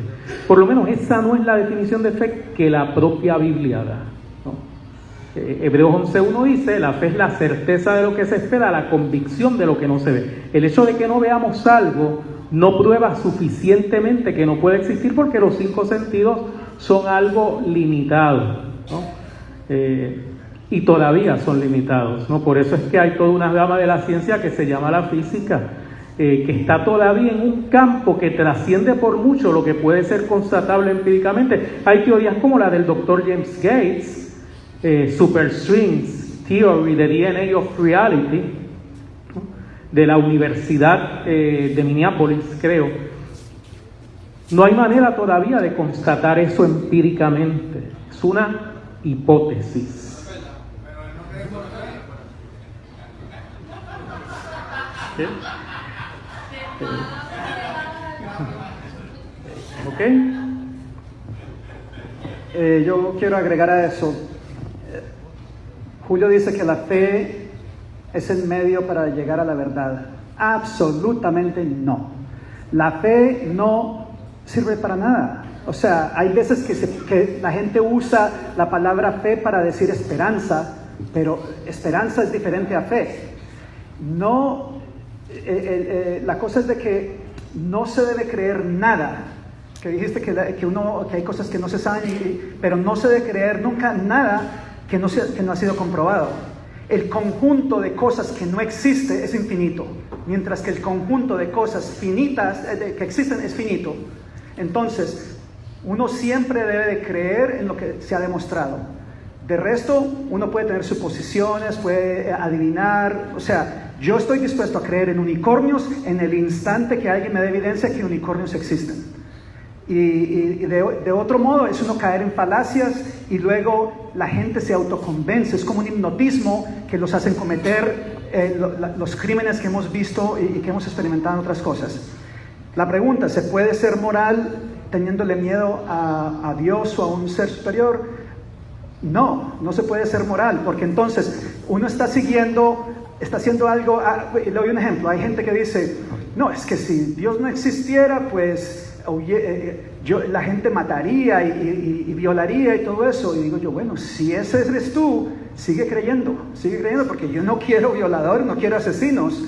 D: Por lo menos esa no es la definición de fe que la propia Biblia da, ¿no? Hebreos 11:1 dice, la fe es la certeza de lo que se espera, la convicción de lo que no se ve. El hecho de que no veamos algo no prueba suficientemente que no puede existir porque los 5 sentidos son algo limitado, ¿no? Y todavía son limitados, ¿no? Por eso es que hay toda una rama de la ciencia que se llama la física, que está todavía en un campo que trasciende por mucho lo que puede ser constatable empíricamente. Hay teorías como la del doctor James Gates, Superstrings Theory, the DNA of Reality, ¿no? De la Universidad de Minneapolis, creo. No hay manera todavía de constatar eso empíricamente, es una hipótesis. ¿Sí? ¿Ok?
C: Yo quiero agregar a eso. Julio dice que la fe es el medio para llegar a la verdad. Absolutamente no. La fe no sirve para nada. O sea, hay veces que la gente usa la palabra fe para decir esperanza, pero esperanza es diferente a fe. No, la cosa es de que no se debe creer nada. Que dijiste que hay cosas que no se saben, pero no se debe creer nunca nada que no ha sido comprobado. El conjunto de cosas que no existe es infinito, mientras que el conjunto de cosas finitas que existen es finito. Entonces, uno siempre debe de creer en lo que se ha demostrado. De resto, uno puede tener suposiciones, puede adivinar. O sea, yo estoy dispuesto a creer en unicornios en el instante que alguien me dé evidencia que unicornios existen. Y de otro modo es uno caer en falacias y luego la gente se autoconvence. Es como un hipnotismo que los hacen cometer los crímenes que hemos visto y que hemos experimentado en otras cosas. La pregunta, ¿se puede ser moral teniéndole miedo a Dios o a un ser superior? No se puede ser moral, porque entonces uno está haciendo algo. Le doy un ejemplo. Hay gente que dice, no, es que si Dios no existiera, pues la gente mataría y violaría y todo eso. Y digo yo, bueno, si ese eres tú, sigue creyendo, porque yo no quiero violadores, no quiero asesinos.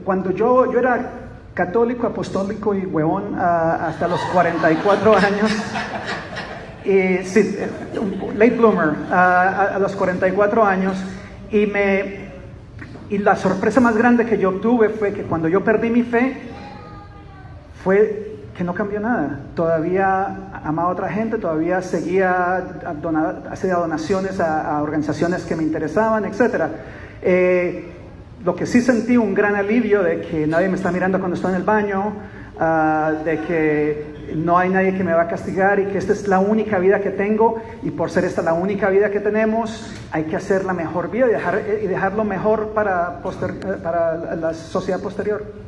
C: Cuando yo era católico, apostólico y huevón hasta los 44 años, sí, late bloomer, a los 44 años, y la sorpresa más grande que yo obtuve fue que cuando yo perdí mi fe, fue que no cambió nada. Todavía amaba a otra gente, todavía hacía donaciones a organizaciones que me interesaban, etc. Lo que sí sentí un gran alivio de que nadie me está mirando cuando estoy en el baño, de que no hay nadie que me va a castigar y que esta es la única vida que tengo, y por ser esta la única vida que tenemos, hay que hacer la mejor vida y dejarlo mejor para la sociedad posterior.